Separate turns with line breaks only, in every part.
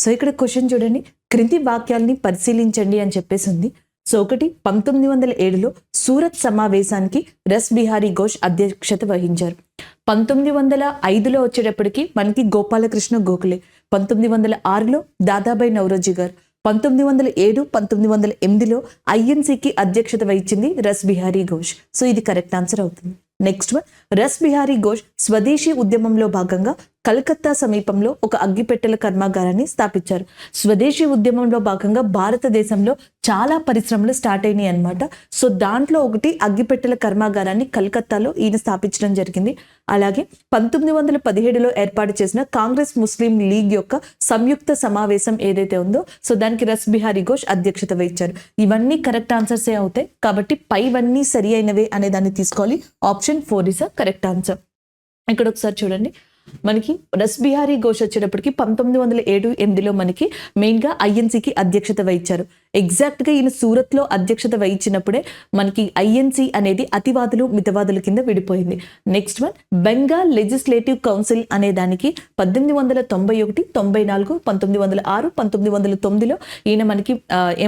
So ఇక్కడ question చూడండి, క్రింది వాక్యాల్ని పరిశీలించండి అని చెప్పేసి ఉంది. సో ఒకటి, 1907లో సూరత్ సమావేశానికి రస్ బిహారీ ఘోష్ అధ్యక్షత వహించారు. 1905లో వచ్చేటప్పటికి మనకి గోపాలకృష్ణ గోఖలే. 1906లో దాదాబాయి నౌరోజీ గారు. 1907, 1908లో ఐఎన్సీకి అధ్యక్షత వహించింది రస్ బిహారీ ఘోష్. సో ఇది కరెక్ట్ ఆన్సర్ అవుతుంది. నెక్స్ట్ వన్, రస్ బిహారీ ఘోష్ స్వదేశీ ఉద్యమంలో భాగంగా కలకత్తా సమీపంలో ఒక అగ్గిపెట్టెల కర్మాగారాన్ని స్థాపించారు. స్వదేశీ ఉద్యమంలో భాగంగా భారతదేశంలో చాలా పరిశ్రమలు స్టార్ట్ అయినాయి అనమాట. సో దాంట్లో ఒకటి అగ్గిపెట్టెల కర్మాగారాన్ని కలకత్తాలో ఈయన స్థాపించడం జరిగింది. అలాగే 1917లో ఏర్పాటు చేసిన కాంగ్రెస్ ముస్లిం లీగ్ యొక్క సంయుక్త సమావేశం ఏదైతే ఉందో సో దానికి రస్ బిహారీ ఘోష్ అధ్యక్షత వహించారు. ఇవన్నీ కరెక్ట్ ఆన్సర్సే అవుతాయి కాబట్టి పైవన్నీ సరి అయినవే అనే దాన్ని తీసుకోవాలి. Option 4 is a correct answer. ఇక్కడ ఒకసారి చూడండి, మనకి రస్ బిహారీ ఘోష్ వచ్చేటప్పటికి 1907-8లో మనకి మెయిన్గా ఐఎన్సీకి అధ్యక్షత వహించారు. ఎగ్జాక్ట్గా ఈయన సూరత్లో అధ్యక్షత వహించినప్పుడే మనకి ఐఎన్సీ అనేది అతివాదులు మితవాదుల కింద విడిపోయింది. Next one, Bengal legislative council అనే దానికి 1891, 94, 1906, 1909లో ఈయన మనకి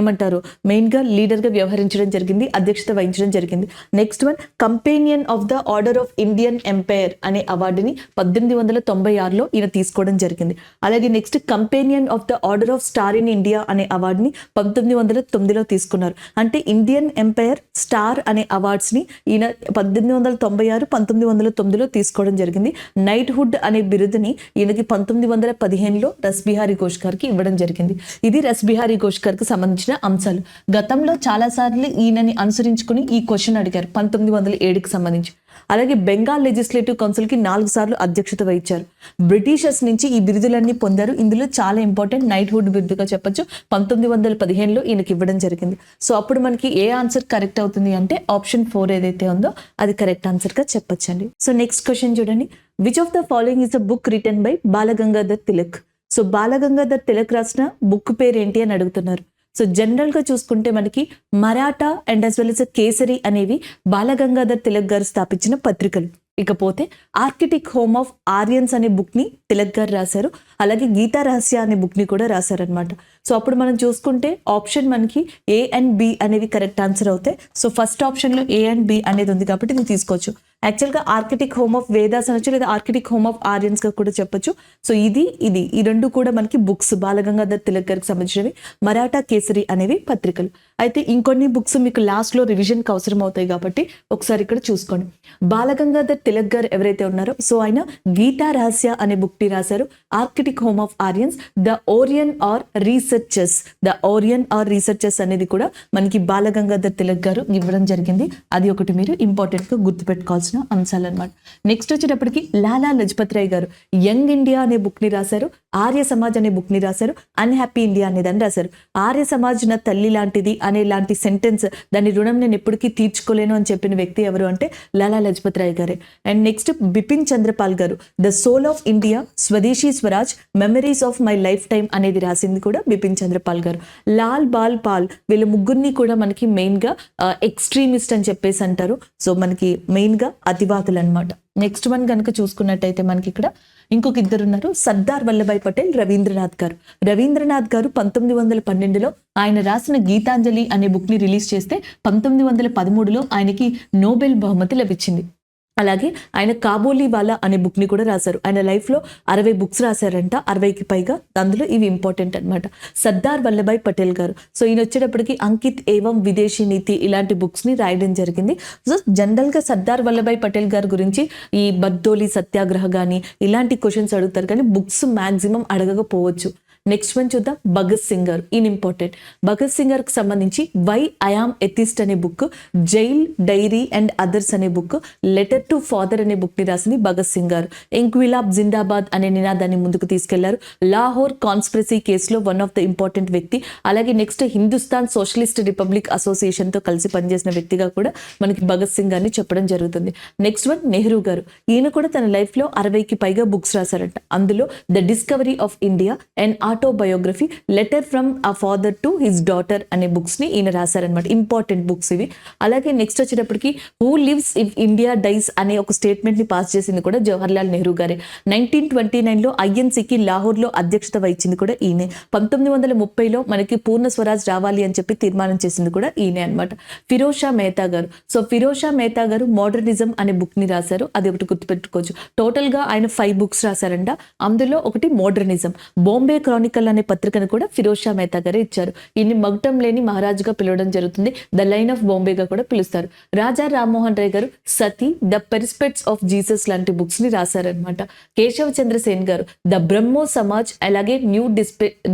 ఏమంటారు మెయిన్గా లీడర్గా వ్యవహరించడం జరిగింది, అధ్యక్షత వహించడం జరిగింది. Next one, companion of the order of Indian Empire అనే అవార్డుని 1896లో ఈయన తీసుకోవడం జరిగింది. అలాగే next, companion of the order of star in India అనే అవార్డుని 1909లో తీసుకున్నారు. అంటే ఇండియన్ ఎంపైర్ స్టార్ అనే అవార్డ్స్ ని ఈయన 1896, 1909లో తీసుకోవడం జరిగింది. నైట్ హుడ్ అనే బిరుదుని ఈయనకి 1915లో రస్ బిహారీ ఘోష్ గారికి ఇవ్వడం జరిగింది. ఇది రస్ బిహారీ ఘోష్ గారికి సంబంధించిన అంశాలు. గతంలో చాలా సార్లు ఈయనని అనుసరించుకుని ఈ క్వశ్చన్ అడిగారు 1907కి సంబంధించి. అలాగే బెంగాల్ లెజిస్లేటివ్ కౌన్సిల్ కి 4 సార్లు అధ్యక్షత వహించారు. బ్రిటిషర్స్ నుంచి ఈ బిరుదులన్నీ పొందారు. ఇందులో చాలా ఇంపార్టెంట్ నైట్ హుడ్ బిరుదుగా చెప్పొచ్చు. 1915లో ఈయనకి ఇవ్వడం జరిగింది. సో అప్పుడు మనకి ఏ ఆన్సర్ కరెక్ట్ అవుతుంది అంటే ఆప్షన్ 4 ఏదైతే ఉందో అది కరెక్ట్ ఆన్సర్ గా చెప్పొచ్చండి. సో నెక్స్ట్ క్వశ్చన్ చూడండి, which of the following is a book written by Balgangadhar Tilak. So Balgangadhar Tilak రాసిన బుక్ పేరు ఏంటి అని అడుగుతున్నారు. సో జనరల్ గా చూసుకుంటే మనకి Maratha and as well as kesari అనేవి బాలగంగాధర్ తిలక్ గారు స్థాపించిన పత్రికలు. ఇకపోతే ఆర్కిటిక్ హోమ్ ఆఫ్ ఆర్యన్స్ అనే బుక్ ని తిలక్ గారు రాశారు. అలాగే గీతా రహస్య అనే బుక్ ని కూడా రాశారనమాట. సో అప్పుడు మనం చూసుకుంటే ఆప్షన్ మనకి ఏ అండ్ బి అనేవి కరెక్ట్ ఆన్సర్ అవుతాయి. సో ఫస్ట్ ఆప్షన్ లో ఏ అండ్ బి అనేది ఉంది కాబట్టి ఇది తీసుకోవచ్చు. యాక్చువల్గా ఆర్కిటిక్ హోమ్ ఆఫ్ వేదాస్ అనొచ్చు, లేదా ఆర్కిటిక్ హోమ్ ఆఫ్ ఆర్యన్స్ గా కూడా చెప్పొచ్చు. సో ఈ రెండు కూడా మనకి బుక్స్ బాలగంగాధర్ తిలక్ గారికి సంబంధించినవి. మరాఠా కేసరి అనేవి పత్రికలు. అయితే ఇంకొన్ని బుక్స్ మీకు లాస్ట్ లో రివిజన్ కి అవసరం అవుతాయి కాబట్టి ఒకసారి ఇక్కడ చూసుకోండి. బాలగంగాధర్ తిలక్ గారు ఎవరైతే ఉన్నారో సో ఆయన గీతా రహస్య అనే బుక్ ని రాశారు. Arctic home of Aryans, the Orion or researches అనేది కూడా మనకి బాలగంగాధర్ తిలక్ గారు ఇవ్వడం జరిగింది. అది ఒకటి మీరు ఇంపార్టెంట్ గా గుర్తుపెట్టుకోవాల్సిన అంశాలు అనమాట. నెక్స్ట్ వచ్చేటప్పటికి లాలా లజపత్ రాయ్ గారు యంగ్ ఇండియా అనే బుక్ ని రాశారు. ఆర్య సమాజ్ అనే బుక్ ని రాశారు. అన్హ్యాపీ ఇండియా అనే దాన్ని రాశారు. ఆర్య సమాజ్ నా తల్లి లాంటిది అనే లాంటి సెంటెన్స్, దాని రుణం నేను ఎప్పటికీ తీర్చుకోలేను అని చెప్పిన వ్యక్తి ఎవరు అంటే లాలా లజపత్ రాయ్ గారే. అండ్ నెక్స్ట్ బిపిన్ చంద్రపాల్ గారు ద సోల్ ఆఫ్ ఇండియా, స్వదేశీ Swaraj, memories of my life time అనేది రాసింది కూడా బిపిన్ చంద్రపాల్ గారు. లాల్ బాల్ పాల్ వీళ్ళ ముగ్గురిని కూడా మనకి మెయిన్ గా ఎక్స్ట్రీమిస్ట్ అని చెప్పేసి అంటారు. సో మనకి మెయిన్ గా అతివాదులు అనమాట. నెక్స్ట్ వన్ కనుక చూసుకున్నట్టయితే మనకి ఇక్కడ ఇంకొక ఇద్దరు ఉన్నారు, సర్దార్ వల్లభాయ్ పటేల్, రవీంద్రనాథ్ గారు. రవీంద్రనాథ్ గారు 1912లో ఆయన రాసిన గీతాంజలి అనే బుక్ ని రిలీజ్ చేస్తే 1913లో ఆయనకి నోబెల్ బహుమతి లభించింది. అలాగే ఆయన కాబోలీ వాలా అనే బుక్ ని కూడా రాశారు. ఆయన లైఫ్ లో 60 బుక్స్ రాశారంట, 60కి పైగా. అందులో ఇవి ఇంపార్టెంట్ అనమాట. సర్దార్ వల్లభాయ్ పటేల్ గారు సో ఈయన వచ్చేటప్పటికి అంకిత్ ఏవం విదేశీ నీతి ఇలాంటి బుక్స్ ని రాయడం జరిగింది. సో జనరల్ గా సర్దార్ వల్లభాయ్ పటేల్ గారి గురించి ఈ బర్దోలి సత్యాగ్రహ గానీ ఇలాంటి క్వశ్చన్స్ అడుగుతారు కానీ బుక్స్ మాక్సిమం అడగకపోవచ్చు. నెక్స్ట్ వన్ చూద్దాం, భగత్ సింగ్ గారు. ఈయన ఇంపార్టెంట్. భగత్ సింగ్ గారికి సంబంధించి వై ఐఆమ్ ఎథిస్ట్ అనే book, jail diary and others అనే బుక్, లెటర్ టు ఫాదర్ అనే బుక్ ని రాసింది భగత్ సింగ్ గారు. ఇంక్విలాబ్ జిందాబాద్ అనే నినాదాన్ని ముందుకు తీసుకెళ్లారు. లాహోర్ కాన్స్పిరసీ కేసులో వన్ ఆఫ్ ద ఇంపార్టెంట్ వ్యక్తి. అలాగే next Hindustan socialist republic association తో కలిసి పనిచేసిన వ్యక్తిగా కూడా మనకి భగత్ సింగ్ గారిని చెప్పడం జరుగుతుంది. నెక్స్ట్ వన్ నెహ్రూ గారు. ఈయన కూడా తన లైఫ్ లో 60కి పైగా బుక్స్ రాశారంట. అందులో the discovery of India and autobiography letter from a father to his daughter అనే బుక్స్ని ఈయన రాశారనమాట. ఇంపార్టెంట్ బుక్స్ ఇవి. అలాగే నెక్స్ట్ వచ్చేటప్పటికి who lives if India dies అనే ఒక స్టేట్మెంట్ని పాస్ చేసింది కూడా జవహర్లాల్ నెహ్రూ గారే. 1929లో ఐఎన్సీకి లాహోర్లో అధ్యక్షత వహించింది కూడా ఈయనే. 1930లో మనకి పూర్ణ స్వరాజ్ రావాలి అని చెప్పి తీర్మానం చేసింది కూడా ఈయనే అనమాట. ఫిరోజ్ షా మెహతా గారు. సో ఫిరోజ్ షా మెహతా గారు మోడర్నిజం అనే బుక్ని రాశారు. అది ఒకటి గుర్తుపెట్టుకోవచ్చు. టోటల్గా ఆయన 5 బుక్స్ రాశారంట. అందులో ఒకటి మోడర్నిజం. బాంబే క్రానికల్ అనే పత్రికను కూడా ఫిరోజ్ షా మెహతా గారే ఇచ్చారు. ఈయన్ని మగటం లేని మహారాజుగా పిలవడం జరుగుతుంది. ద లైన్ ఆఫ్ బాంబేగా కూడా పిలుస్తారు. రాజా రామ్మోహన్ రాయ్ గారు సతీ, ద పెరిస్పెక్ట్స్ ఆఫ్ జీసస్ లాంటి బుక్స్ ని రాశారనమాట. కేశవ్ చంద్ర సేన్ గారు ద బ్రహ్మో సమాజ్, అలాగే న్యూ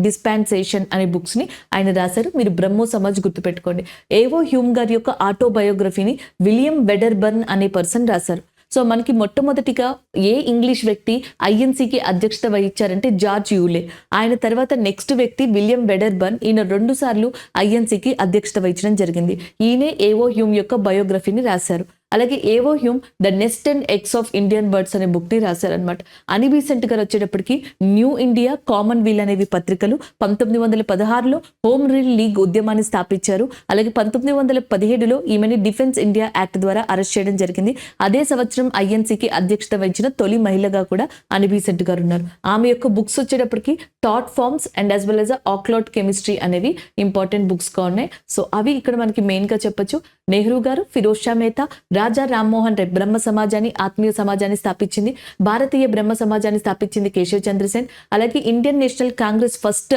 డిస్పాన్సేషన్ అనే బుక్స్ ని ఆయన రాశారు. మీరు బ్రహ్మో సమాజ్ గుర్తుపెట్టుకోండి. ఏవో హ్యూమ్ గారి యొక్క ఆటోబయోగ్రఫీని విలియం వెడర్బర్న్ అనే పర్సన్ రాశారు. సో మనకి మొట్టమొదటిగా ఏ ఇంగ్లీష్ వ్యక్తి ఐఎన్సీకి అధ్యక్షత వహించారంటే జార్జ్ యూలే. ఆయన తర్వాత నెక్స్ట్ వ్యక్తి విలియం వెడర్బర్న్. ఈయన 2 సార్లు ఐఎన్సీకి అధ్యక్షత వహించడం జరిగింది. ఈయనే ఏవో హ్యూమ్ యొక్క బయోగ్రఫీని రాశారు. అలాగే ఏవో Hume the nest and eggs of Indian birds అనే బుక్ని రాశారనమాట. అని బీసెంట్ గారు వచ్చేటప్పటికి న్యూ ఇండియా, కామన్ వీల్ అనేవి పత్రికలు 1916లో హోమ్ రూల్ లీగ్ ఉద్యమాన్ని స్థాపించారు. అలాగే 1917లో ఈమెని డిఫెన్స్ ఇండియా యాక్ట్ ద్వారా అరెస్ట్ చేయడం జరిగింది. అదే సంవత్సరం ఐఎన్సీకి అధ్యక్షత వహించిన తొలి మహిళగా కూడా అని బీసెంట్ గారు ఉన్నారు. ఆమె యొక్క బుక్స్ వచ్చేటప్పటికి thought forms and as well as occult chemistry అనేవి ఇంపార్టెంట్ బుక్స్గా ఉన్నాయి. సో అవి ఇక్కడ మనకి మెయిన్గా చెప్పొచ్చు. నెహ్రూ గారు, ఫిరోజ్ షా మెహతా, రాజా రామ్మోహన్ రాయ్ బ్రహ్మ సమాజాన్ని, ఆత్మీయ సమాజాన్ని స్థాపించింది. భారతీయ బ్రహ్మ సమాజాన్ని స్థాపించింది కేశవ్ చంద్ర సేన్. అలాగే ఇండియన్ నేషనల్ కాంగ్రెస్ ఫస్ట్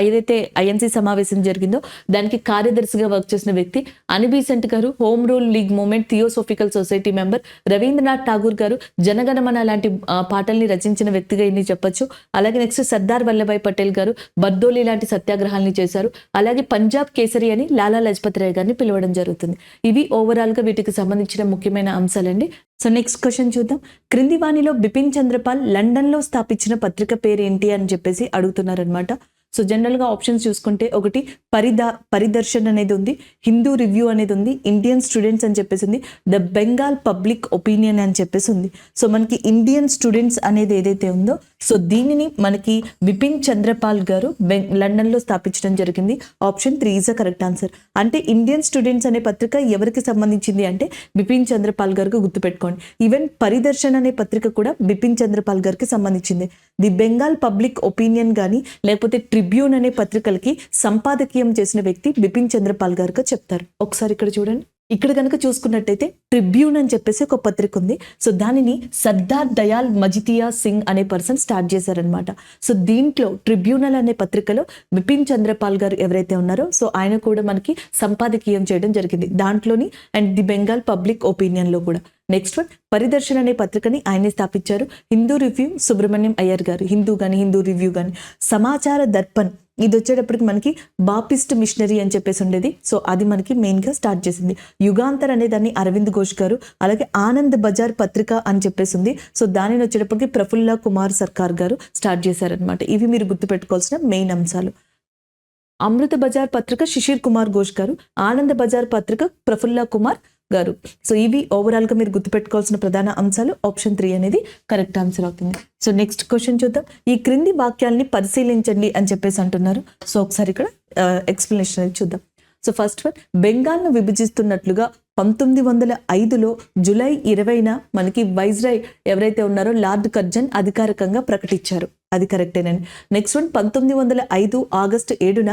ఏదైతే ఐఎన్సీ సమావేశం జరిగిందో దానికి కార్యదర్శిగా వర్క్ చేసిన వ్యక్తి అని బీసెంట్ గారు. Home rule league movement theosophical society member. Rabindranath Tagore గారు జనగణమన లాంటి పాటల్ని రచించిన వ్యక్తిగా ఇన్ని చెప్పొచ్చు. అలాగే నెక్స్ట్ సర్దార్ వల్లభాయ్ పటేల్ గారు బర్దోలి లాంటి సత్యాగ్రహాలని చేశారు. అలాగే పంజాబ్ కేసరి అని లాలా లజపత్ రాయ్ గారిని పిలవడం జరుగుతుంది. ఇవి ఓవరాల్ గా వీటికి సంబంధించిన ముఖ్యమైన అంశాలండి. సో నెక్స్ట్ క్వశ్చన్ చూద్దాం. క్రింది వాణిలో బిపిన్ చంద్రపాల్ లండన్ లో స్థాపించిన పత్రిక పేరు ఏంటి అని చెప్పేసి అడుగుతున్నారనమాట. సో జనరల్గా ఆప్షన్స్ చూసుకుంటే ఒకటి పరిదర్శన్ అనేది ఉంది, హిందూ రివ్యూ అనేది ఉంది, ఇండియన్ స్టూడెంట్స్ అని చెప్పేసి ఉంది, ద బెంగాల్ పబ్లిక్ ఒపీనియన్ అని చెప్పేసి ఉంది. సో మనకి ఇండియన్ స్టూడెంట్స్ అనేది ఏదైతే ఉందో సో దీనిని మనకి బిపిన్ చంద్రపాల్ గారు లండన్లో స్థాపించడం జరిగింది. Option 3 is the correct answer. అంటే ఇండియన్ స్టూడెంట్స్ అనే పత్రిక ఎవరికి సంబంధించింది అంటే బిపిన్ చంద్రపాల్ గారికి గుర్తుపెట్టుకోండి. ఈవెన్ పరిదర్శన్ అనే పత్రిక కూడా బిపిన్ చంద్రపాల్ గారికి సంబంధించింది. ది బెంగాల్ పబ్లిక్ ఒపీనియన్ కానీ లేకపోతే ట్రిబ్యూన్ అనే పత్రికలకి సంపాదకీయం చేసిన వ్యక్తి బిపిన్ చంద్రపాల్ గారుగా చెప్తారు. ఒకసారి ఇక్కడ చూడండి. ఇక్కడ కనుక చూసుకున్నట్టయితే ట్రిబ్యూన్ అని చెప్పేసి ఒక పత్రిక ఉంది. సో దానిని సర్దార్ దయాల్ మజితియా సింగ్ అనే పర్సన్ స్టార్ట్ చేశారనమాట. సో దీంట్లో ట్రిబ్యూనల్ అనే పత్రికలో బిపిన్ చంద్రపాల్ గారు ఎవరైతే ఉన్నారో సో ఆయన కూడా మనకి సంపాదకీయం చేయడం జరిగింది దాంట్లోని. అండ్ ది బెంగాల్ పబ్లిక్ ఒపీనియన్లో కూడా. నెక్స్ట్ వన్ పరిదర్శన్ అనే పత్రికని ఆయనే స్థాపించారు. హిందూ రివ్యూ సుబ్రహ్మణ్యం అయ్యర్ గారు. హిందూ రివ్యూ కానీ. సమాచార దర్పణ్ ఇది వచ్చేటప్పటికి మనకి బాపిస్ట్ మిషనరీ అని చెప్పేసి ఉండేది. సో అది మనకి మెయిన్గా స్టార్ట్ చేసింది. యుగాంతర్ అనే దాన్ని అరవింద్ ఘోష్ గారు. అలాగే ఆనంద్ బజార్ పత్రిక అని చెప్పేసి ఉంది. సో దానిని వచ్చేటప్పటికి ప్రఫుల్ల కుమార్ సర్కార్ గారు స్టార్ట్ చేశారనమాట. ఇవి మీరు గుర్తుపెట్టుకోవాల్సిన మెయిన్ అంశాలు. అమృత బజార్ పత్రిక శిశిర్ కుమార్ ఘోష్ గారు. ఆనంద్ బజార్ పత్రిక ప్రఫుల్ల కుమార్ గారు. సో ఇవి ఓవరాల్ గా మీరు గుర్తుపెట్టుకోవాల్సిన ప్రధాన అంశాలు. ఆప్షన్ 3 అనేది కరెక్ట్ ఆన్సర్ అవుతుంది. సో నెక్స్ట్ క్వశ్చన్ చూద్దాం. ఈ క్రింది వాక్యాల్ని పరిశీలించండి అని చెప్పేసి అంటున్నారు. సో ఒకసారి ఇక్కడ ఎక్స్ప్లెనేషన్ అనేది చూద్దాం. సో ఫస్ట్ వన్, బెంగాల్ను విభజిస్తున్నట్లుగా 1905లో జూలై 20న మనకి వైస్రాయ్ ఎవరైతే ఉన్నారో లార్డ్ కర్జన్ అధికారికంగా ప్రకటించారు. అది కరెక్టేనండి. నెక్స్ట్ వన్, 1905 ఆగస్టు 7న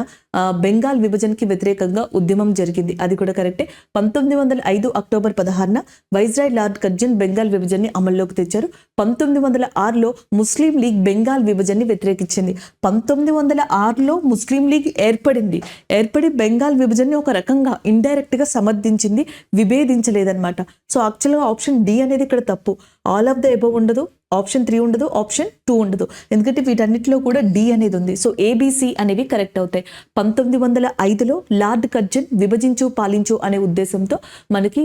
బెంగాల్ విభజనకి వ్యతిరేకంగా ఉద్యమం జరిగింది. అది కూడా కరెక్టే. 1905 అక్టోబర్ 16న వైస్రాయ్ లార్డ్ కర్జన్ బెంగాల్ విభజనని అమల్లోకి తెచ్చారు. 1906లో ముస్లిం లీగ్ బెంగాల్ విభజనని వ్యతిరేకించింది. 1906లో ముస్లిం లీగ్ ఏర్పడి బెంగాల్ విభజనని ఒక రకంగా ఇండైరెక్ట్ గా సమర్థించింది, విభేదించలేదన్నమాట. సో యాక్చువల్గా ఆప్షన్ డి అనేది ఇక్కడ తప్పు. ఆల్ ఆఫ్ ద ఎబవ్ ఉండదు, ఆప్షన్ 3 ఉండదు, ఆప్షన్ 2 ఉండదు. ఎందుకంటే వీటన్నిటిలో కూడా డి అనేది ఉంది. సో ఏబిసి అనేవి కరెక్ట్ అవుతాయి. 1905లో లార్డ్ కర్జన్ విభజించు పాలించు అనే ఉద్దేశంతో మనకి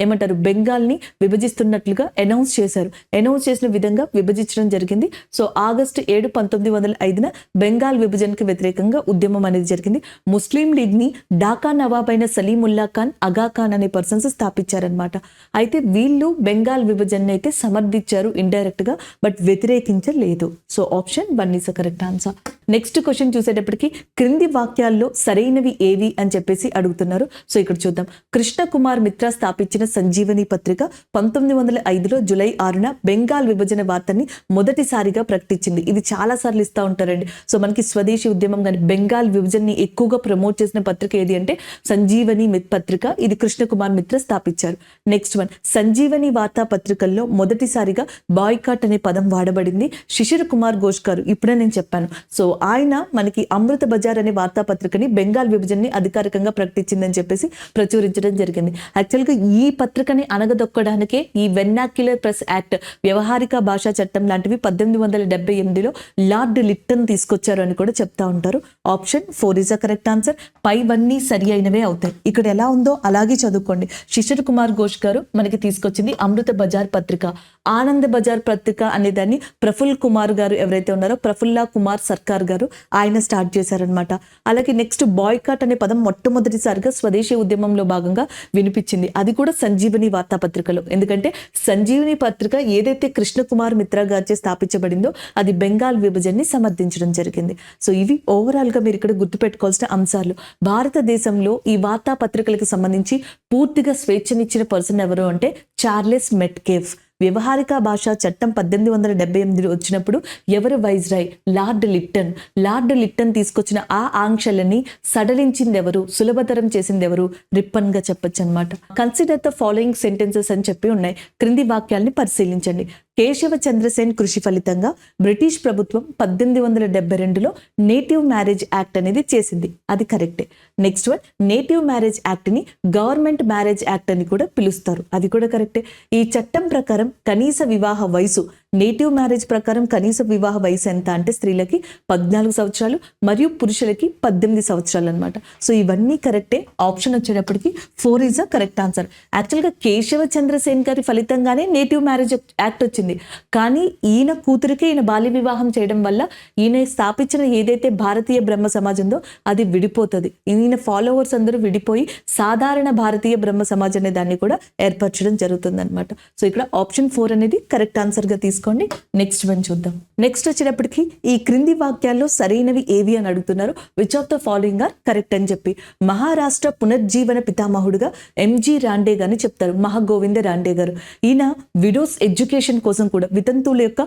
ఏమంటారు బెంగాల్ని విభజిస్తున్నట్లుగా అనౌన్స్ చేశారు. అనౌన్స్ చేసిన విధంగా విభజించడం జరిగింది. సో ఆగస్టు 7, 1905న బెంగాల్ విభజనకి వ్యతిరేకంగా ఉద్యమం అనేది జరిగింది. ముస్లిం లీగ్ని ఢాకా నవాబ్ అయిన సలీముల్లా ఖాన్, అగా ఖాన్ అనే పర్సన్స్ స్థాపించారనమాట. అయితే వీళ్ళు బెంగాల్ విభజన అయితే సమర్థించారు ఇండైరెక్ట్ గా, బట్ వ్యతిరేకించలేదు. So option 1 is the correct answer. Next question చూసేటప్పటికి క్రింది వాక్యాల్లో సరైనవి ఏవి అని చెప్పేసి అడుగుతున్నారు. సో ఇక్కడ చూద్దాం. కృష్ణ కుమార్ మిత్రా స్థాపించిన సంజీవని పత్రిక 1905లో జూలై 6న బెంగాల్ విభజన వార్తని మొదటిసారిగా ప్రకటించింది. ఇది చాలా సార్లు ఇస్తూ ఉంటారండి. సో మనకి స్వదేశీ ఉద్యమం కానీ బెంగాల్ విభజనని ఎక్కువగా ప్రమోట్ చేసిన పత్రిక ఏది అంటే సంజీవని పత్రిక. ఇది కృష్ణ కుమార్ మిత్ర స్థాపించారు. నెక్స్ట్ వన్, సంజీవని వార్తా పత్రికల్లో మొదటిసారిగా బాయ్కాట్ అనే పదం వాడబడింది. శిశిర్ కుమార్ ఘోష్ గారు, ఇప్పుడే నేను చెప్పాను. సో ఆయన మనకి అమృత బజార్ అనే వార్తాపత్రికని బెంగాల్ విభజనని అధికారికంగా ప్రకటించిందని చెప్పేసి ప్రచురించడం జరిగింది. యాక్చువల్గా ఈ పత్రికని అనగదొక్కడానికే ఈ వెర్నాక్యులర్ ప్రెస్ యాక్ట్, వ్యవహారిక భాషా చట్టం లాంటివి 1878లో లార్డ్ లిట్టన్ తీసుకొచ్చారు అని కూడా చెప్తా ఉంటారు. Option 4 is the correct answer. పైవన్నీ సరి అయినవే అవుతాయి. ఇక్కడ ఎలా ఉందో అలాగే చదువుకోండి. శిశిర్ కుమార్ ఘోష్ గారు మనకి తీసుకొచ్చింది అమృత బజార్ పత్రిక. ఆనంద్ బజార్ పత్రిక అనే దాన్ని ప్రఫుల్ కుమార్ గారు ఎవరైతే ఉన్నారో, ప్రఫుల్లా కుమార్ సర్కార్ గారు, ఆయన స్టార్ట్ చేశారనమాట. అలాగే నెక్స్ట్ బాయ్కాట్ అనే పదం మొట్టమొదటిసారిగా స్వదేశీ ఉద్యమంలో భాగంగా వినిపించింది. అది కూడా సంజీవని వార్తాపత్రికలో. ఎందుకంటే సంజీవని పత్రిక ఏదైతే కృష్ణ కుమార్ మిత్రా గారిచే స్థాపించబడిందో అది బెంగాల్ విభజనని సమర్థించడం జరిగింది. సో ఇవి ఓవరాల్ గా మీరు ఇక్కడ గుర్తుపెట్టుకోవాల్సిన అంశాలు. భారతదేశంలో ఈ వార్తాపత్రికలకు సంబంధించి పూర్తిగా స్వేచ్ఛనిచ్చిన పర్సన్ ఎవరు అంటే చార్లెస్ మెట్కేఫ్. వ్యవహారిక భాషా చట్టం 1878 వచ్చినప్పుడు ఎవరు viceroy? Lord Lytton. Lord Lytton తీసుకొచ్చిన ఆ ఆంక్షలని సడలించింది ఎవరు, సులభతరం చేసింది ఎవరు? రిప్పన్ గా చెప్పొచ్చు అనమాట. కన్సిడర్ ద ఫాలోయింగ్ సెంటెన్సెస్ అని చెప్పి ఉన్నాయి. క్రింది వాక్యాల్ని పరిశీలించండి. కేశవ చంద్రసేన్ కృషి ఫలితంగా బ్రిటిష్ ప్రభుత్వం 1872లో నేటివ్ మ్యారేజ్ యాక్ట్ అనేది చేసింది. అది కరెక్టే. Next one, native marriage act ని గవర్నమెంట్ మ్యారేజ్ యాక్ట్ అని కూడా పిలుస్తారు. అది కూడా కరెక్టే. ఈ చట్టం ప్రకారం కనీస వివాహ వయసు, నేటివ్ మ్యారేజ్ ప్రకారం కనీస వివాహ వయసు ఎంత అంటే స్త్రీలకి 14 సంవత్సరాలు మరియు పురుషులకి 18 సంవత్సరాలు అనమాట. సో ఇవన్నీ కరెక్టే. ఆప్షన్ వచ్చేటప్పటికి 4 ఈజ్ ద కరెక్ట్ ఆన్సర్. యాక్చువల్గా కేశవ చంద్రసేన్ గారి ఫలితంగానే నేటివ్ మ్యారేజ్ యాక్ట్ వచ్చింది. కానీ ఈయన కూతురికి ఈయన బాల్య వివాహం చేయడం వల్ల ఈయన స్థాపించిన ఏదైతే భారతీయ బ్రహ్మ సమాజం ఉందో అది విడిపోతుంది. ఈయన ఫాలోవర్స్ అందరూ విడిపోయి సాధారణ భారతీయ బ్రహ్మ సమాజ్ అనే దాన్ని కూడా ఏర్పరచడం జరుగుతుంది అనమాట. సో ఇక్కడ ఆప్షన్ 4 అనేది కరెక్ట్ ఆన్సర్ గా తీసుకోండి. నెక్స్ట్ వన్ చూద్దాం. నెక్స్ట్ వచ్చేటప్పటికి ఈ క్రింది వాక్యాల్లో సరైనవి ఏవి అని అడుగుతున్నారు. Which of the following are correct అని చెప్పి. మహారాష్ట్ర పునర్జీవన పితామహుడుగా ఎంజీ రాండే గారిని చెప్తారు. మహాగోవింద రాండే గారు. ఈయన విడోస్ ఎడ్యుకేషన్ కోసం కూడా, వితంతువుల యొక్క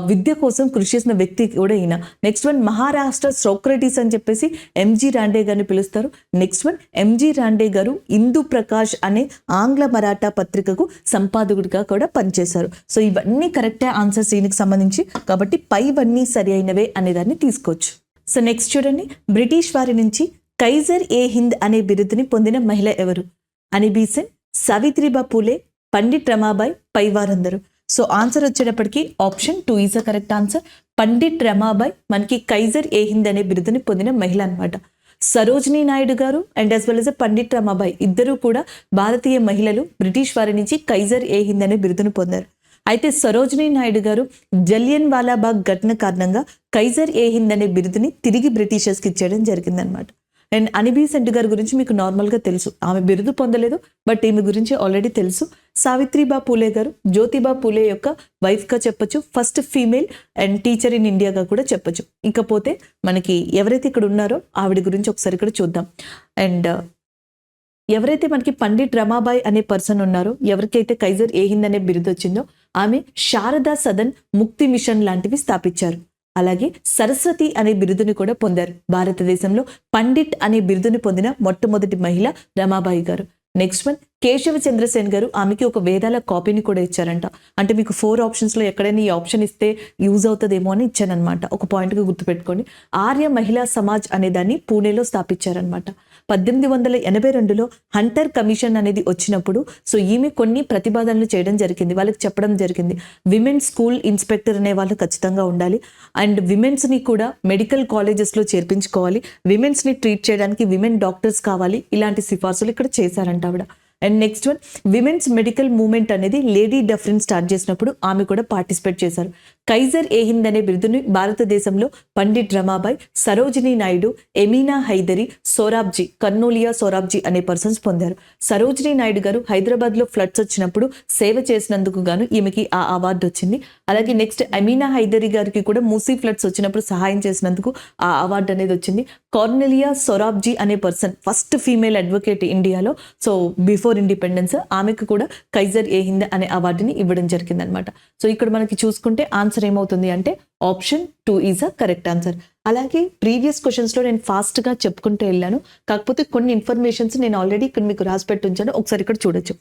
విద్య కోసం కృషి చేసిన వ్యక్తి కూడా ఈయన. నెక్స్ట్ వన్, మహారాష్ట్ర సోక్రటీస్ అని చెప్పేసి ఎంజీ రాండే గారిని పిలుస్తారు. నెక్స్ట్ వన్, ఎంజీ రాండే గారు హిందూ ప్రకాష్ అనే ఆంగ్ల మరాఠా పత్రికకు సంపాదకుడిగా కూడా పనిచేశారు. సో ఇవన్నీ కరెక్టే ఆన్సర్స్ దీనికి సంబంధించి. కాబట్టి పైవన్నీ సరి అయినవే అనేదాన్ని తీసుకోవచ్చు. సో నెక్స్ట్ చూడండి. బ్రిటిష్ వారి నుంచి కైజర్ ఏ హింద్ అనే బిరుదుని పొందిన మహిళ ఎవరు? అనీ బెసెంట్, సావిత్రిబా పూలే, పండిట్ రమాబాయి, పైవారందరూ. సో ఆన్సర్ వచ్చేటప్పటికి option 2 is the correct answer. Pandit Ramabai మనకి కైజర్ ఏ హింద్ అనే బిరుదుని పొందిన మహిళ అనమాట. సరోజినీ నాయుడు గారు and as well as Pandit Ramabai ఇద్దరు కూడా భారతీయ మహిళలు. బ్రిటిష్ వారి నుంచి కైజర్ ఏ హింద్ అనే బిరుదును పొందారు. అయితే సరోజినీ నాయుడు గారు జలియన్ వాలాబాగ్ ఘటన కారణంగా కైజర్ ఏ హింద్ అనే బిరుదుని తిరిగి బ్రిటిషర్స్కి ఇచ్చేయడం జరిగిందనమాట. అండ్ అనీ బెసెంట్ గారి గురించి మీకు నార్మల్గా తెలుసు. ఆమె బిరుదు పొందలేదు, బట్ ఈమె గురించి ఆల్రెడీ తెలుసు. సావిత్రిబా పూలే గారు జ్యోతిబా పూలే యొక్క వైఫ్గా చెప్పొచ్చు. First female and teacher in ఇండియాగా కూడా చెప్పొచ్చు. ఇకపోతే మనకి ఎవరైతే ఇక్కడ ఉన్నారో ఆవిడ గురించి ఒకసారి ఇక్కడ చూద్దాం. అండ్ ఎవరైతే మనకి పండిట్ రమాబాయి అనే పర్సన్ ఉన్నారో, ఎవరికైతే కైజర్ ఏ హింద్ అనే బిరుదు వచ్చిందో, ఆమె శారదా సదన్ ముక్తి మిషన్ లాంటివి స్థాపించారు. అలాగే సరస్వతి అనే బిరుదుని కూడా పొందారు. భారతదేశంలో పండిట్ అనే బిరుదుని పొందిన మొట్టమొదటి మహిళ రమాబాయి గారు. నెక్స్ట్ వన్, కేశవ చంద్రసేన్ గారు ఆమెకి ఒక వేదాల కాపీని కూడా ఇచ్చారంట. అంటే మీకు 4 ఆప్షన్స్లో ఎక్కడైనా ఈ ఆప్షన్ ఇస్తే యూజ్ అవుతుందేమో అని ఇచ్చానమాట. ఒక పాయింట్గా గుర్తుపెట్టుకోండి. ఆర్య మహిళా సమాజ్ అనే దాన్ని పూణేలో స్థాపించారనమాట. 1882లో హంటర్ కమిషన్ అనేది వచ్చినప్పుడు సో ఈమె కొన్ని ప్రతిపాదనలు చేయడం జరిగింది. వాళ్ళకి చెప్పడం జరిగింది, విమెన్ స్కూల్ ఇన్స్పెక్టర్ అనే వాళ్ళు ఖచ్చితంగా ఉండాలి. అండ్ విమెన్స్ని కూడా మెడికల్ కాలేజెస్లో చేర్పించుకోవాలి. విమెన్స్ని ట్రీట్ చేయడానికి విమెన్ డాక్టర్స్ కావాలి. ఇలాంటి సిఫార్సులు ఇక్కడ చేశారంట ఆవిడ. And next one, women's medical movement అనేది లేడీ డఫ్రిన్ స్టార్ట్ చేసినప్పుడు ఆమె కూడా పార్టిసిపేట్ చేశారు. కైజర్ ఏ హింద్ అనే బిరుదుని భారతదేశంలో పండిట్ రమాబాయ్, సరోజినీ నాయుడు, ఎమీనా హైదరీ, సోరాబ్జీ, కర్నూలియా సోరాబ్జీ అనే పర్సన్స్ పొందారు. సరోజినీ నాయుడు గారు హైదరాబాద్ లో ఫ్లడ్స్ వచ్చినప్పుడు సేవ చేసినందుకు గాను ఈమెకి ఆ అవార్డు వచ్చింది. అలాగే నెక్స్ట్ ఎమీనా హైదరీ గారికి కూడా మూసీ ఫ్లడ్స్ వచ్చినప్పుడు సహాయం చేసినందుకు ఆ అవార్డు అనేది వచ్చింది. కార్నెలియా సోరాబ్జీ అనే పర్సన్ ఫస్ట్ ఫీమేల్ అడ్వకేట్ ఇండియాలో, సో బిఫోర్ ఇండిపెండెన్స్, ఆమెకు కూడా కైజర్ ఏ హింద్ అనే అవార్డుని ఇవ్వడం జరిగింది అనమాట. సో ఇక్కడ మనకి చూసుకుంటే ఆన్సర్ ఏమవుతుంది అంటే option 2 is a correct answer. అలాగే ప్రీవియస్ క్వశ్చన్స్లో నేను ఫాస్ట్గా చెప్పుకుంటూ వెళ్ళాను, కాకపోతే కొన్ని ఇన్ఫర్మేషన్స్ నేను ఆల్రెడీ ఇక్కడ మీకు రాసి పెట్టి ఉంచాను, ఒకసారి ఇక్కడ చూడొచ్చు.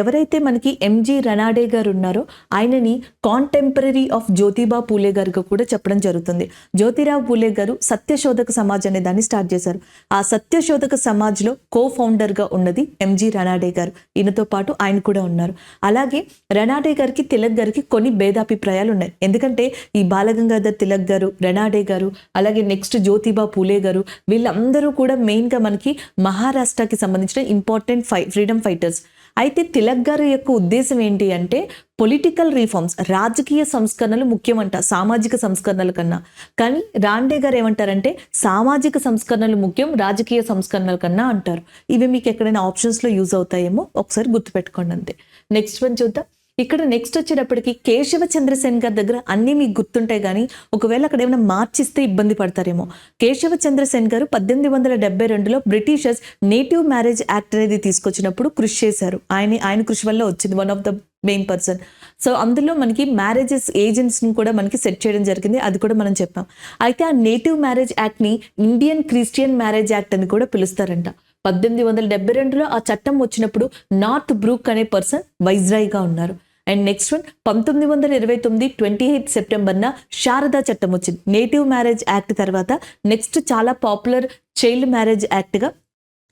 ఎవరైతే మనకి ఎంజి రనాడే గారు ఉన్నారో ఆయనని కాంటెంపరీ ఆఫ్ జ్యోతిబా పూలే గారికి కూడా చెప్పడం జరుగుతుంది. జ్యోతిరావు పూలే గారు సత్యశోధక సమాజ్ అనే దాన్ని స్టార్ట్ చేశారు. ఆ సత్యశోధక సమాజ్లో కో-ఫౌండర్గా ఉన్నది ఎంజి రనాడే గారు. ఈయనతో పాటు ఆయన కూడా ఉన్నారు. అలాగే రనాడే గారికి తిలక్ గారికి కొన్ని భేదాభిప్రాయాలు ఉన్నాయి. ఎందుకంటే ఈ బాలగంగాధర్ తిలక్ గారు, రనాడే గారు, అలాగే నెక్స్ట్ జ్యోతిబా పూలే గారు, వీళ్ళందరూ కూడా మెయిన్గా మనకి మహారాష్ట్రకి సంబంధించిన ఇంపార్టెంట్ ఫ్రీడమ్ ఫైటర్స్. అయితే తిలక్ గారి యొక్క ఉద్దేశం ఏంటి అంటే పొలిటికల్ రిఫార్మ్స్, రాజకీయ సంస్కరణలు ముఖ్యమంట సామాజిక సంస్కరణల కన్నా. కానీ రాండే గారు ఏమంటారంటే సామాజిక సంస్కరణలు ముఖ్యం, రాజకీయ సంస్కరణల కన్నా అంటారు. ఇవి మీకు ఎక్కడైనా ఆప్షన్స్లో యూజ్ అవుతాయేమో ఒకసారి గుర్తుపెట్టుకోండి అంతే. నెక్స్ట్ వన్ చూద్దాం. ఇక్కడ నెక్స్ట్ వచ్చేటప్పటికి కేశవ చంద్రసేన్ గారి దగ్గర అన్నీ మీకు గుర్తుంటాయి, కానీ ఒకవేళ అక్కడ ఏమైనా మార్చిస్తే ఇబ్బంది పడతారేమో. కేశవ చంద్రసేన్ గారు 1872లో బ్రిటిషర్స్ నేటివ్ మ్యారేజ్ యాక్ట్ అనేది తీసుకొచ్చినప్పుడు కృషి చేశారు. ఆయన కృషి వల్ల వచ్చింది, one of the main person. So అందులో మనకి మ్యారేజెస్ ఏజెంట్స్ని కూడా మనకి సెట్ చేయడం జరిగింది, అది కూడా మనం చెప్పాం. అయితే ఆ నేటివ్ మ్యారేజ్ యాక్ట్ని ఇండియన్ క్రిస్టియన్ మ్యారేజ్ యాక్ట్ అని కూడా పిలుస్తారంట. 1872లో ఆ చట్టం వచ్చినప్పుడు నార్త్ బ్రూక్ అనే పర్సన్ వైస్రాయ్గా ఉన్నారు. అండ్ నెక్స్ట్ వన్ 1929 28 సెప్టెంబర్న శారదా చట్టం వచ్చింది. నేటివ్ మ్యారేజ్ యాక్ట్ తర్వాత నెక్స్ట్ చాలా పాపులర్ చైల్డ్ మ్యారేజ్ యాక్ట్గా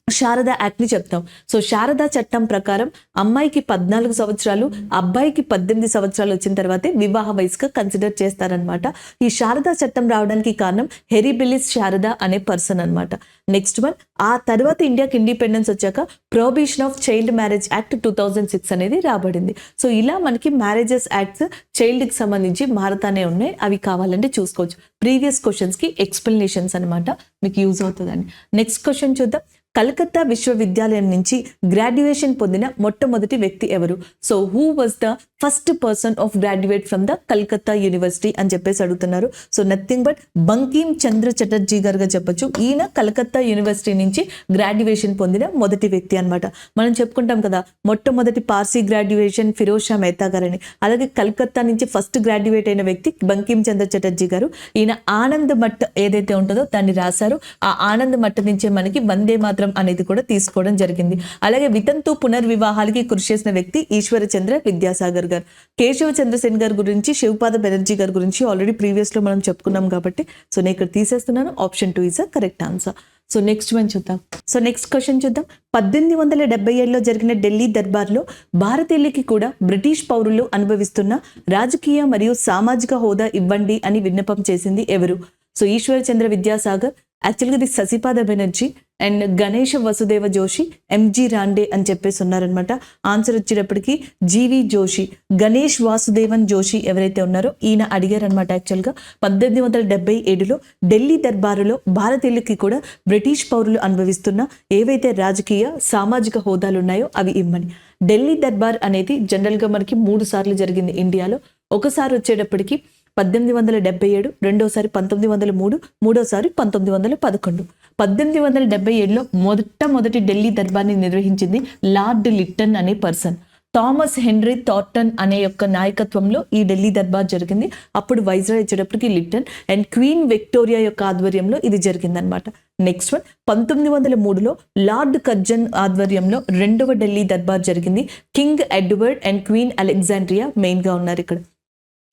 శారదా యాక్ట్ని చెప్తాం. సో శారదా చట్టం ప్రకారం అమ్మాయికి 14 సంవత్సరాలు, అబ్బాయికి 18 సంవత్సరాలు వచ్చిన తర్వాతే వివాహ వయసుగా కన్సిడర్ చేస్తారనమాట. ఈ శారదా చట్టం రావడానికి కారణం హెరిబిలిస్ శారదా అనే పర్సన్ అనమాట. నెక్స్ట్ వన్, ఆ తర్వాత ఇండియాకి ఇండిపెండెన్స్ వచ్చాక prohibition of child marriage act 2006 అనేది రాబడింది. సో ఇలా మనకి మ్యారేజెస్ యాక్ట్స్ చైల్డ్కి సంబంధించి మారుతానే ఉన్నాయి, అవి కావాలంటే చూసుకోవచ్చు. ప్రీవియస్ క్వశ్చన్స్కి ఎక్స్ప్లెనేషన్స్ అనమాట, మీకు యూజ్ అవుతుందని. నెక్స్ట్ క్వశ్చన్ చూద్దాం. కలకత్తా విశ్వవిద్యాలయం నుంచి గ్రాడ్యుయేషన్ పొందిన మొట్టమొదటి వ్యక్తి ఎవరు? So who was the first person of graduate from the Calcutta university అని చెప్పేసి అడుగుతున్నారు. So nothing but Bankim Chandra Chatterjee గారుగా చెప్పొచ్చు. ఈయన కలకత్తా యూనివర్సిటీ నుంచి గ్రాడ్యుయేషన్ పొందిన మొదటి వ్యక్తి అనమాట. మనం చెప్పుకుంటాం కదా, మొట్టమొదటి పార్సీ గ్రాడ్యుయేషన్ ఫిరోజ్ షా మెహతా గారని. అలాగే కలకత్తా నుంచి ఫస్ట్ గ్రాడ్యుయేట్ అయిన వ్యక్తి బంకిం చంద్ర చటర్జీ గారు. ఈయన ఆనంద్ మఠ్ ఏదైతే ఉంటుందో దాన్ని రాశారు. ఆ ఆనంద్ మఠ్ నుంచే మనకి వందే మాత్రం అనేది కూడా తీసుకోవడం జరిగింది. అలాగే వితంతు పునర్వివాహాలకి కృషి చేసిన వ్యక్తి ఈశ్వరచంద్ర విద్యాసాగర్ గారు. కేశవ చంద్రసేన్ గారి గురించి, శివపాద బెనర్జీ గారి గురించి ఆల్రెడీ ప్రీవియస్ లో మనం చెప్పుకున్నాం కాబట్టి సో నేను ఇక్కడ తీసేస్తున్నాను. Option 2 is a correct answer. So next one చూద్దాం. సో నెక్స్ట్ క్వశ్చన్ చూద్దాం. 1877లో జరిగిన ఢిల్లీ దర్బార్లో భారతీయులకి కూడా బ్రిటిష్ పౌరులు అనుభవిస్తున్న రాజకీయ మరియు సామాజిక హోదా ఇవ్వండి అని విన్నపం చేసింది ఎవరు? సో ఈశ్వరచంద్ర విద్యాసాగర్, యాక్చువల్గా ఇది శశిపాద బెనర్జీ అండ్ గణేష్ వసుదేవ జోషి, ఎంజి రాండే అని చెప్పేసి ఉన్నారనమాట. ఆన్సర్ వచ్చేటప్పటికి జీవి జోషి, గణేష్ వాసుదేవన్ జోషి ఎవరైతే ఉన్నారో ఈయన అడిగారనమాట. యాక్చువల్గా 1877లో ఢిల్లీ దర్బారులో భారతీయులకి కూడా బ్రిటిష్ పౌరులు అనుభవిస్తున్న ఏవైతే రాజకీయ సామాజిక హోదాలు ఉన్నాయో అవి ఇమ్మని. ఢిల్లీ దర్బార్ అనేది జనరల్గా మనకి 3 సార్లు జరిగింది ఇండియాలో. ఒకసారి వచ్చేటప్పటికి 1877, రెండోసారి 1903, మూడోసారి 1911. 1877లో మొట్టమొదటి ఢిల్లీ దర్బార్ని నిర్వహించింది లార్డ్ లిట్టన్ అనే పర్సన్. థామస్ హెన్రీ థార్టన్ అనే యొక్క నాయకత్వంలో ఈ ఢిల్లీ దర్బార్ జరిగింది. అప్పుడు వైస్రాయ్ వచ్చేటప్పటికి లిట్టన్ అండ్ క్వీన్ విక్టోరియా యొక్క ఆధ్వర్యంలో ఇది జరిగిందనమాట. నెక్స్ట్ వన్ 1903లో లార్డ్ కర్జన్ ఆధ్వర్యంలో 2వ ఢిల్లీ దర్బార్ జరిగింది. King Edward and queen Alexandria మెయిన్గా ఉన్నారు ఇక్కడ.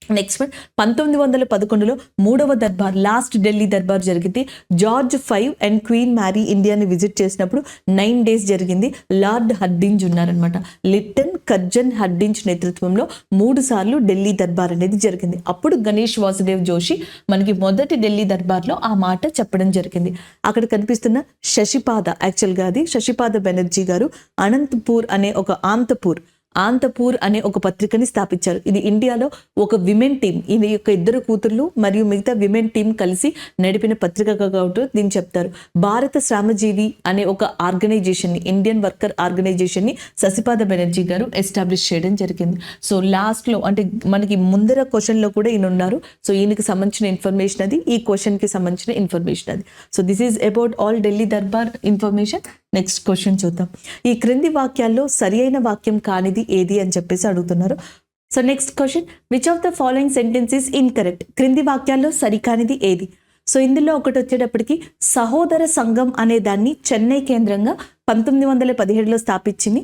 నెక్స్ట్ వన్ 1911లో 3వ దర్బార్, లాస్ట్ ఢిల్లీ దర్బార్ జరిగింది. జార్జ్ 5 అండ్ క్వీన్ మ్యారీ ఇండియాని విజిట్ చేసినప్పుడు 9 days జరిగింది. లార్డ్ హర్డింజ్ ఉన్నారనమాట. లిట్టన్, కర్జన్, హర్డింజ్ నేతృత్వంలో 3 సార్లు ఢిల్లీ దర్బార్ అనేది జరిగింది. అప్పుడు గణేష్ వాసుదేవ్ జోషి మనకి మొదటి ఢిల్లీ దర్బార్లో ఆ మాట చెప్పడం జరిగింది. అక్కడ కనిపిస్తున్న శశిపాద, యాక్చువల్గా అది శశిపాద బెనర్జీ గారు అనంతపూర్ అనే ఒక ఆంతపూర్ అనే ఒక పత్రికని స్థాపించారు. ఇది ఇండియాలో ఒక విమెన్ టీం, ఇది యొక్క ఇద్దరు కూతుర్లు మరియు మిగతా విమెన్ టీం కలిసి నడిపిన పత్రికగా కాబట్టి దీన్ని చెప్తారు. భారత శ్రమజీవి అనే ఒక ఆర్గనైజేషన్ ని, ఇండియన్ వర్కర్ ఆర్గనైజేషన్ ని శశిపాద బెనర్జీ గారు ఎస్టాబ్లిష్ చేయడం జరిగింది. సో లాస్ట్ లో అంటే మనకి ముందర క్వశ్చన్ లో కూడా ఈయన ఉన్నారు. సో ఈయనకి సంబంధించిన ఇన్ఫర్మేషన్ అది, ఈ క్వశ్చన్ కి సంబంధించిన ఇన్ఫర్మేషన్ అది. So this is about all Delhi Darbar information. Next question చూద్దాం. ఈ క్రింది వాక్యాల్లో సరి అయిన వాక్యం కానిది ఏది అని చెప్పేసి అడుగుతున్నారు. So next question, which of the following sentence is incorrect? క్రింది వాక్యాల్లో సరికానిది ఏది? సో ఇందులో ఒకటి వచ్చేటప్పటికి సహోదర సంఘం అనే దాన్ని చెన్నై కేంద్రంగా 1917లో స్థాపించింది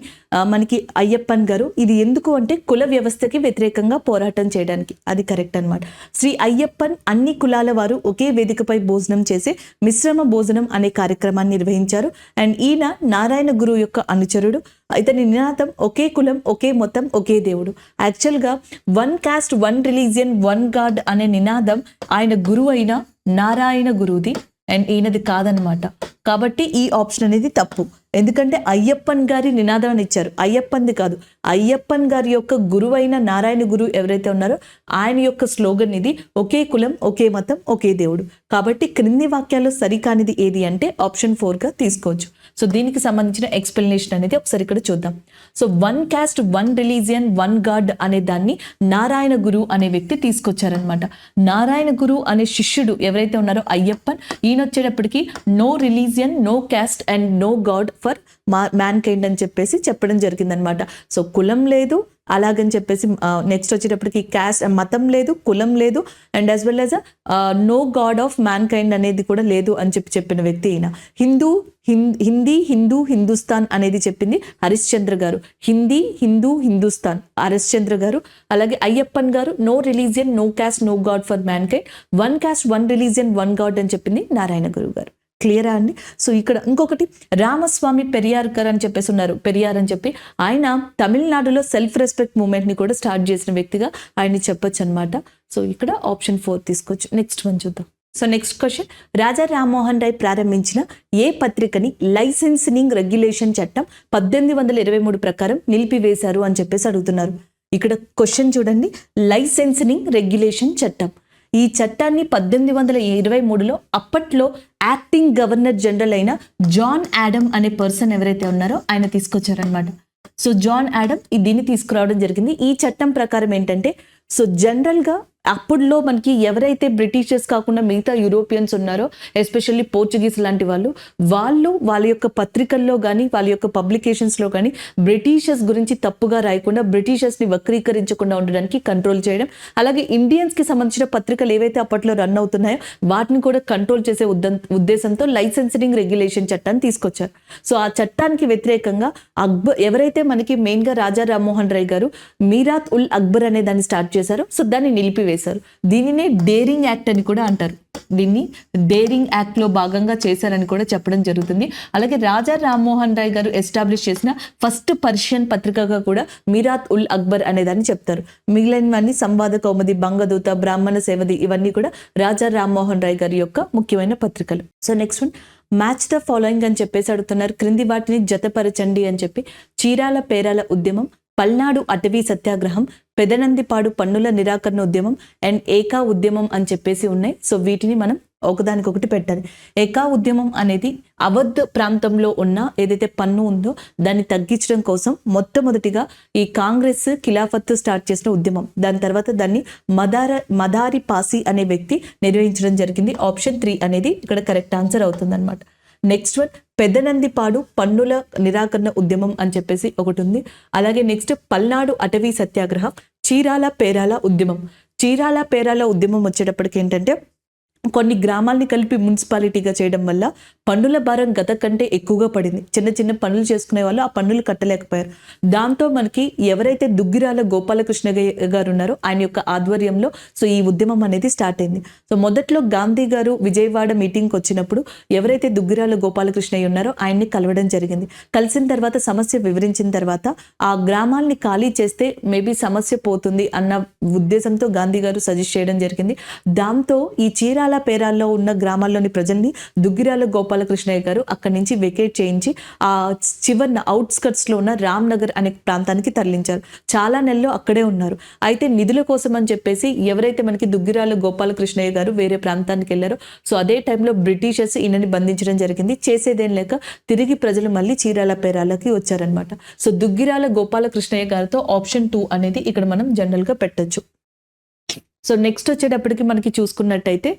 మనకి అయ్యప్పన్ గారు. ఇది ఎందుకు అంటే కుల వ్యవస్థకి వ్యతిరేకంగా పోరాటం చేయడానికి. అది కరెక్ట్ అనమాట. శ్రీ అయ్యప్పన్ అన్ని కులాల వారు ఒకే వేదికపై భోజనం చేసే మిశ్రమ భోజనం అనే కార్యక్రమాన్ని నిర్వహించారు. అండ్ ఈయన నారాయణ గురువు యొక్క అనుచరుడు. ఇతని నినాదం ఒకే కులం, ఒకే మతం, ఒకే దేవుడు. యాక్చువల్గా one cost, one religion, one God అనే నినాదం ఆయన గురువు అయిన నారాయణ గురువుది అండ్ ఈయనది కాదనమాట. కాబట్టి ఈ ఆప్షన్ అనేది తప్పు. ఎందుకంటే అయ్యప్పన్ గారి నినాదాన్ని ఇచ్చారు, అయ్యప్పన్ది కాదు. అయ్యప్పన్ గారి యొక్క గురువైన నారాయణ గురువు ఎవరైతే ఉన్నారో ఆయన యొక్క స్లోగన్ ఇది, ఒకే కులం, ఒకే మతం, ఒకే దేవుడు. కాబట్టి క్రింది వాక్యాల్లో సరికానిది ఏది అంటే ఆప్షన్ 4గా తీసుకోవచ్చు. సో దీనికి సంబంధించిన ఎక్స్ప్లెనేషన్ అనేది ఒకసారి ఇక్కడ చూద్దాం. So one caste, one religion, one God అనే దాన్ని నారాయణ గురు అనే వ్యక్తి తీసుకొచ్చారనమాట. నారాయణ గురు అనే శిష్యుడు ఎవరైతే ఉన్నారో అయ్యప్పన్, ఈయన వచ్చేటప్పటికి no religion, no caste and no god for mankind అని చెప్పేసి చెప్పడం జరిగిందనమాట. సో కులం లేదు, అలాగని చెప్పేసి నెక్స్ట్ వచ్చేటప్పటికి క్యాస్ట్, మతం లేదు, కులం లేదు and as well as no god of mankind అనేది కూడా లేదు అని చెప్పిన వ్యక్తి ఈయన. హిందీ, హిందూ, హిందుస్థాన్ అనేది చెప్పింది హరిశ్చంద్ర గారు. హిందీ, హిందూ, హిందుస్థాన్ హరిశ్చంద్ర గారు. అలాగే అయ్యప్పన్ గారు no religion, no caste, no god for mankind, one caste, one religion, one god అని చెప్పింది నారాయణ గురువు గారు. క్లియరా అండి? సో ఇక్కడ ఇంకొకటి రామస్వామి పెరియార్కర్ అని చెప్పేసి ఉన్నారు, పెరియార్ అని చెప్పి. ఆయన తమిళనాడులో సెల్ఫ్ రెస్పెక్ట్ మూవ్మెంట్ ని కూడా స్టార్ట్ చేసిన వ్యక్తిగా ఆయన్ని చెప్పొచ్చు అనమాట. సో ఇక్కడ ఆప్షన్ 4 తీసుకోవచ్చు. నెక్స్ట్ వన్ చూద్దాం. So next question, Raja Rammohan Roy ప్రారంభించిన ఏ పత్రికని లైసెన్సింగ్ రెగ్యులేషన్ చట్టం 1823 ప్రకారం నిలిపివేశారు అని చెప్పేసి అడుగుతున్నారు. ఇక్కడ క్వశ్చన్ చూడండి, లైసెన్సింగ్ రెగ్యులేషన్ చట్టం. ఈ చట్టాన్ని 1823లో అప్పట్లో యాక్టింగ్ గవర్నర్ జనరల్ అయిన జాన్ యాడమ్ అనే పర్సన్ ఎవరైతే ఉన్నారో ఆయన తీసుకొచ్చారనమాట. సో జాన్ యాడమ్ దీన్ని తీసుకురావడం జరిగింది. ఈ చట్టం ప్రకారం ఏంటంటే, సో జనరల్గా అప్పుడులో మనకి ఎవరైతే బ్రిటిషర్స్ కాకుండా మిగతా యూరోపియన్స్ ఉన్నారో, ఎస్పెషల్లీ పోర్చుగీస్ లాంటి వాళ్ళ యొక్క పత్రికల్లో కానీ వాళ్ళ యొక్క పబ్లికేషన్స్లో కానీ బ్రిటిషర్స్ గురించి తప్పుగా రాయకుండా, బ్రిటిషర్స్ని వక్రీకరించకుండా ఉండడానికి కంట్రోల్ చేయడం, అలాగే ఇండియన్స్కి సంబంధించిన పత్రికలు ఏవైతే అప్పట్లో రన్ అవుతున్నాయో వాటిని కూడా కంట్రోల్ చేసే ఉద్దేశంతో లైసెన్సింగ్ రెగ్యులేషన్ చట్టాన్ని తీసుకొచ్చారు. సో ఆ చట్టానికి వ్యతిరేకంగా ఎవరైతే మనకి మెయిన్గా రాజా రామ్మోహన్ రాయ్ గారు మీరాత్ ఉల్ అక్బర్ అనే దాన్ని స్టార్ట్ చేశారో, సో దాన్ని నిలిపివేశారు. దీనినే డేరింగ్ యాక్ట్ అని కూడా అంటారు. దీన్ని డేరింగ్ యాక్ట్ లో భాగంగా చేశారని కూడా చెప్పడం జరుగుతుంది. అలాగే రాజా రామ్మోహన్ రాయ్ గారు ఎస్టాబ్లిష్ చేసిన ఫస్ట్ పర్షియన్ పత్రికగా కూడా మీరాత్ ఉల్ అక్బర్ అనేదాన్ని చెప్తారు. మిగిలినవన్నీ సంవాద కౌముది, బంగదూత, బ్రాహ్మణ సేవది ఇవన్నీ కూడా రాజా రామ్మోహన్ రాయ్ గారి యొక్క ముఖ్యమైన పత్రికలు. So next one, match the following అని చెప్పేసి అడుగుతున్నారు. క్రింది వాటిని జతపరచండి అని చెప్పి. చీరాల పేరాల ఉద్యమం, పల్నాడు అటవీ సత్యాగ్రహం, పెదనందిపాడు పన్నుల నిరాకరణ ఉద్యమం అండ్ ఏకా ఉద్యమం అని చెప్పేసి ఉన్నాయి. సో వీటిని మనం ఒకదానికొకటి పెట్టాలి. ఏకా ఉద్యమం అనేది అవధ్ ప్రాంతంలో ఉన్న ఏదైతే పన్ను ఉందో దాన్ని తగ్గించడం కోసం మొట్టమొదటిగా ఈ కాంగ్రెస్ ఖిలాఫత్ స్టార్ట్ చేసిన ఉద్యమం. దాని తర్వాత దాన్ని మదారి పాసి అనే వ్యక్తి నిర్వహించడం జరిగింది. ఆప్షన్ 3 అనేది ఇక్కడ కరెక్ట్ ఆన్సర్ అవుతుంది అనమాట. నెక్స్ట్ వన్, పెదనందిపాడు పన్నుల నిరాకరణ ఉద్యమం అని చెప్పేసి ఒకటి ఉంది. అలాగే నెక్స్ట్ పల్నాడు అటవీ సత్యాగ్రహం, చీరాల పేరాల ఉద్యమం. చీరాల పేరాల ఉద్యమం వచ్చేటప్పటికి ఏంటంటే, కొన్ని గ్రామాల్ని కలిపి మున్సిపాలిటీగా చేయడం వల్ల పన్నుల భారం గత కంటే ఎక్కువగా పడింది. చిన్న చిన్న పనులు చేసుకునే వాళ్ళు ఆ పన్నులు కట్టలేకపోయారు. దాంతో మనకి ఎవరైతే దుగ్గిరాల గోపాలకృష్ణ గారు ఉన్నారో ఆయన యొక్క ఆధ్వర్యంలో సో ఈ ఉద్యమం అనేది స్టార్ట్ అయింది. సో మొదట్లో గాంధీ గారు విజయవాడ మీటింగ్కి వచ్చినప్పుడు ఎవరైతే దుగ్గిరాల గోపాలకృష్ణయ్య ఉన్నారో ఆయన్ని కలవడం జరిగింది. కలిసిన తర్వాత సమస్య వివరించిన తర్వాత ఆ గ్రామాల్ని ఖాళీ చేస్తే మేబీ సమస్య పోతుంది అన్న ఉద్దేశంతో గాంధీ గారు సజెస్ట్ చేయడం జరిగింది. దాంతో ఈ చీరాల చీరాల పేరాల్లో ఉన్న గ్రామాల్లోని ప్రజల్ని దుగ్గిరాల గోపాలకృష్ణయ్య గారు అక్కడి నుంచి వెకేట్ చేయించి ఆ చివరిన అవుట్స్కట్స్లో ఉన్న రామ్ నగర్ అనే ప్రాంతానికి తరలించారు. చాలా నెలలు అక్కడే ఉన్నారు. అయితే నిధుల కోసం అని చెప్పేసి ఎవరైతే మనకి దుగ్గిరాల గోపాలకృష్ణయ్య గారు వేరే ప్రాంతానికి వెళ్ళారో సో అదే టైంలో బ్రిటిషర్స్ ఈయనని బంధించడం జరిగింది. చేసేదేం లేక తిరిగి ప్రజలు మళ్ళీ చీరాల పేరాలకి వచ్చారనమాట. సో దుగ్గిరాల గోపాలకృష్ణయ్య గారితో ఆప్షన్ 2 అనేది ఇక్కడ మనం జనరల్గా పెట్టచ్చు. సో నెక్స్ట్ వచ్చేటప్పటికి మనకి చూసుకున్నట్టయితే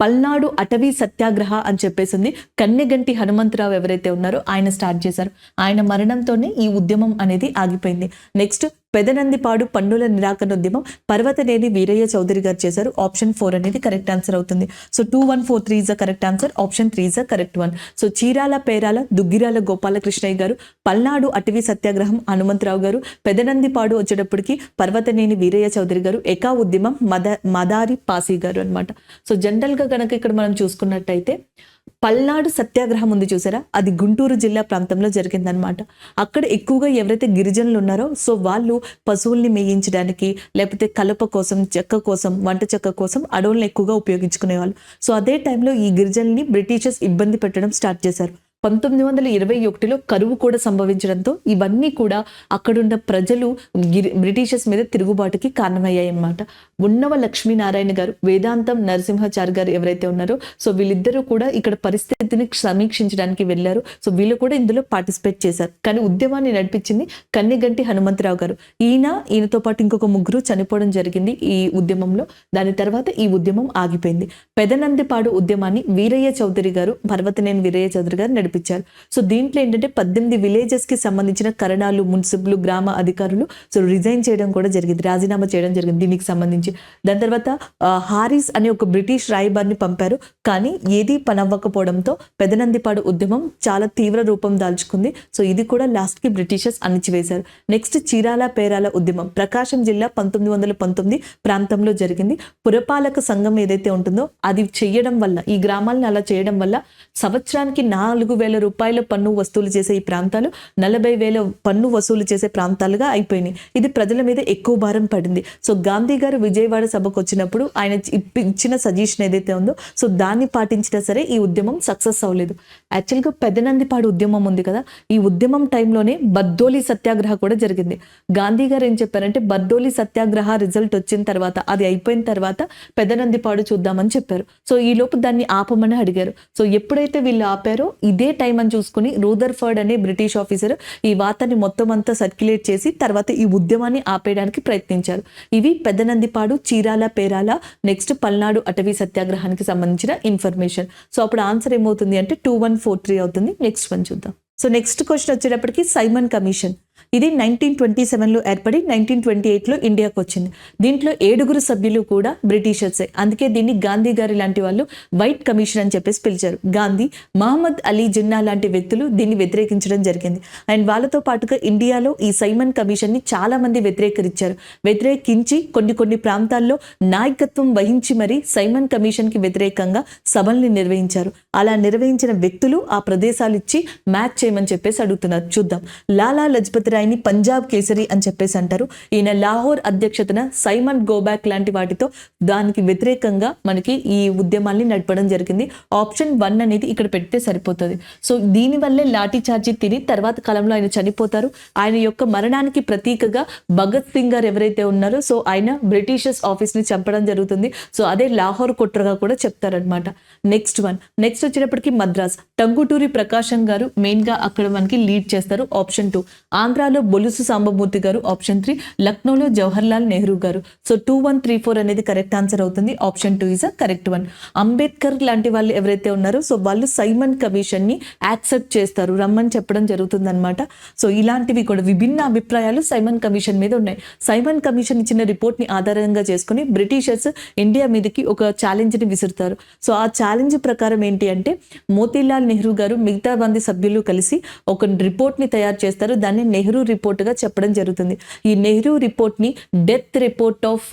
పల్నాడు అటవీ సత్యాగ్రహ అని చెప్పేసింది కన్నెగంటి హనుమంతరావు ఎవరైతే ఉన్నారో ఆయన స్టార్ట్ చేశారు. ఆయన మరణంతోనే ఈ ఉద్యమం అనేది ఆగిపోయింది. నెక్స్ట్ పెదనందిపాడు పన్నుల నిరాకరణ ఉద్యమం పర్వతనేని వీరయ్య చౌదరి గారు చేశారు. ఆప్షన్ 4 అనేది కరెక్ట్ ఆన్సర్ అవుతుంది. So 2143 is the correct answer. Option 3 is the correct one. So Chirala Perala Duggirala Gopalakrishnayya గారు, పల్నాడు అటవీ సత్యాగ్రహం హనుమంతరావు గారు, పెదనందిపాడు వచ్చేటప్పటికి పర్వతనేని వీరయ్య చౌదరి గారు, ఎకా ఉద్యమం మదారి పాసి గారు అనమాట. సో జనరల్ గా కనుక ఇక్కడ మనం చూసుకున్నట్టయితే పల్నాడు సత్యాగ్రహం ఉంది చూసారా, అది గుంటూరు జిల్లా ప్రాంతంలో జరిగిందనమాట. అక్కడ ఎక్కువగా ఎవరైతే గిరిజనులు ఉన్నారో సో వాళ్ళు పశువుల్ని మేయించడానికి లేకపోతే కలప కోసం, చెక్క కోసం, వంట చెక్క కోసం అడవులను ఎక్కువగా ఉపయోగించుకునేవాళ్ళు. సో అదే టైంలో ఈ గిరిజనుల్ని బ్రిటిషర్స్ ఇబ్బంది పెట్టడం స్టార్ట్ చేశారు. 1921లో కరువు కూడా సంభవించడంతో ఇవన్నీ కూడా అక్కడున్న ప్రజలు బ్రిటిషర్స్ మీద తిరుగుబాటుకి కారణమయ్యాయి అన్నమాట. ఉన్నవ లక్ష్మీనారాయణ గారు, వేదాంతం నరసింహాచారి గారు ఎవరైతే ఉన్నారో సో వీళ్ళిద్దరూ కూడా ఇక్కడ పరిస్థితిని సమీక్షించడానికి వెళ్ళారు. సో వీళ్ళు కూడా ఇందులో పార్టిసిపేట్ చేశారు. కానీ ఉద్యమాన్ని నడిపించింది కన్నెగంటి హనుమంతరావు గారు. ఈయనతో పాటు ఇంకొక ముగ్గురు చనిపోవడం జరిగింది ఈ ఉద్యమంలో. దాని తర్వాత ఈ ఉద్యమం ఆగిపోయింది. పెదనందిపాడు ఉద్యమాన్ని వీరయ్య చౌదరి గారు, పర్వతనేని వీరయ్య చౌదరి గారు నడిపించారు. సో దీంట్లో ఏంటంటే 18 విలేజెస్ కి సంబంధించిన కరణాలు, మున్సిపల్, గ్రామ అధికారులు సో రిజైన్ చేయడం కూడా జరిగింది, రాజీనామా చేయడం జరిగింది దీనికి సంబంధించి. దాని తర్వాత హారిస్ అనే ఒక బ్రిటిష్ రాయబారిని పంపారు. కానీ ఏది పనవ్వకపోవడంతో పెదనందిపాడు ఉద్యమం చాలా తీవ్ర రూపం దాల్చుకుంది. సో ఇది కూడా లాస్ట్ కి బ్రిటిషర్స్ అణిచివేశారు. నెక్స్ట్ చీరాల పేరాల ఉద్యమం ప్రకాశం జిల్లా 1919 ప్రాంతంలో జరిగింది. పురపాలక సంఘం ఏదైతే ఉంటుందో అది చేయడం వల్ల, ఈ గ్రామాలను అలా చేయడం వల్ల సంవత్సరానికి 4,000 రూపాయల పన్ను వసూలు చేసే ఈ ప్రాంతాలు 40,000 పన్ను వసూలు చేసే ప్రాంతాలుగా అయిపోయినాయి. ఇది ప్రజల మీద ఎక్కువ భారం పడింది. సో గాంధీ గారు విజయవాడ సభకు వచ్చినప్పుడు ఆయన ఇచ్చిన సజెషన్ ఏదైతే ఉందో సో దాన్ని పాటించినా సరే ఈ ఉద్యమం సక్సెస్ అవ్వలేదు. యాక్చువల్గా పెదనందిపాడు ఉద్యమం ఉంది కదా, ఈ ఉద్యమం టైంలోనే బర్దోలి సత్యాగ్రహ కూడా జరిగింది. గాంధీ గారు ఏం చెప్పారంటే బర్దోలి సత్యాగ్రహ రిజల్ట్ వచ్చిన తర్వాత, అది అయిపోయిన తర్వాత పెదనందిపాడు చూద్దామని చెప్పారు. సో ఈ లోపు దాన్ని ఆపమని అడిగారు. సో ఎప్పుడైతే వీళ్ళు ఆపారో ఇదే టైం అని చూసుకుని రూదర్ఫర్డ్ అనే బ్రిటిష్ ఆఫీసర్ ఈ వార్తని మొత్తం అంతా సర్క్యులేట్ చేసి తర్వాత ఈ ఉద్యమాన్ని ఆపేయడానికి ప్రయత్నించారు. ఇవి పెదనందిపాడు, చీరాల పేరాల, నెక్స్ట్ పల్నాడు అటవీ సత్యాగ్రహానికి సంబంధించిన ఇన్ఫర్మేషన్. సో అప్పుడు ఆన్సర్ ఏమవుతుంది అంటే 2143 అవుతుంది. నెక్స్ట్ వన్ చూద్దాం. సో నెక్స్ట్ క్వశ్చన్ వచ్చేటప్పటికి సైమన్ కమిషన్. ఇది 1927లో ఏర్పడి 1928లో ఇండియాకు వచ్చింది. దీంట్లో 7 సభ్యులు కూడా బ్రిటిషర్సే. అందుకే దీన్ని గాంధీ గారి లాంటి వాళ్ళు వైట్ కమిషన్ అని చెప్పేసి పిలిచారు. గాంధీ, మహమ్మద్ అలీ జిన్నా లాంటి వ్యక్తులు దీన్ని వ్యతిరేకించడం జరిగింది. అండ్ వాళ్ళతో పాటుగా ఇండియాలో ఈ సైమన్ కమిషన్ ని చాలా మంది వ్యతిరేకించి కొన్ని ప్రాంతాల్లో నాయకత్వం వహించి మరి సైమన్ కమిషన్ కి వ్యతిరేకంగా సభల్ని నిర్వహించారు. అలా నిర్వహించిన వ్యక్తులు ఆ ప్రదేశాలు ఇచ్చి మ్యాచ్ చేయమని చెప్పేసి అడుగుతున్నారు. చూద్దాం. లాలా లజపతి రాయ్ని పంజాబ్ కేసరి అని చెప్పేసి అంటారు. ఈయన లాహోర్ అధ్యక్షతన సైమన్ గోబ్యాక్ లాంటి వాటితో దానికి వ్యతిరేకంగా మనకి ఈ ఉద్యమాల్ని నడపడం జరిగింది. ఆప్షన్ 1 అనేది ఇక్కడ పెడితే సరిపోతుంది. సో దీనివల్లే లాఠీ చార్జీ తిని తర్వాత కాలంలో ఆయన చనిపోతారు. ఆయన యొక్క మరణానికి ప్రతీకగా భగత్ సింగ్ గారు ఎవరైతే ఉన్నారో సో ఆయన బ్రిటిషర్స్ ఆఫీస్ ని చంపడం జరుగుతుంది. సో అదే లాహోర్ కుట్రగా కూడా చెప్తారనమాట. నెక్స్ట్ వచ్చేటప్పటికి మద్రాస్. టంగుటూరి ప్రకాశం గారు మెయిన్ గా అక్కడ మనకి లీడ్ చేస్తారు. ఆప్షన్ 2. ఆంధ్రాలో బొలుసు సాంబమూర్తి గారు. ఆప్షన్ 3. లక్నోలో జవహర్లాల్ నెహ్రూ గారు. సో 2134 అనేది కరెక్ట్ ఆన్సర్ అవుతుంది. Option 2 is a correct one. Ambedkar లాంటి వాళ్ళు ఎవరైతే ఉన్నారో సో వాళ్ళు సైమన్ కమిషన్ ని యాక్సెప్ట్ చేస్తారు, రమ్మని చెప్పడం జరుగుతుంది అనమాట. సో ఇలాంటివి కూడా విభిన్న అభిప్రాయాలు సైమన్ కమిషన్ మీద ఉన్నాయి. సైమన్ కమిషన్ ఇచ్చిన రిపోర్ట్ ని ఆధారంగా చేసుకుని బ్రిటిషర్స్ ఇండియా మీదకి ఒక ఛాలెంజ్ ని విసురుతారు. సో ఆ ఛాలెంజ్ ప్రకారం ఏంటి అంటే మోతీలాల్ నెహ్రూ గారు మిగతా మంది సభ్యులు కలిసి ఒక రిపోర్ట్ ని తయారు చేస్తారు. దాన్ని నెహ్రూ రిపోర్ట్ గా చెప్పడం జరుగుతుంది. ఈ నెహ్రూ రిపోర్ట్ ని డెత్ రిపోర్ట్ ఆఫ్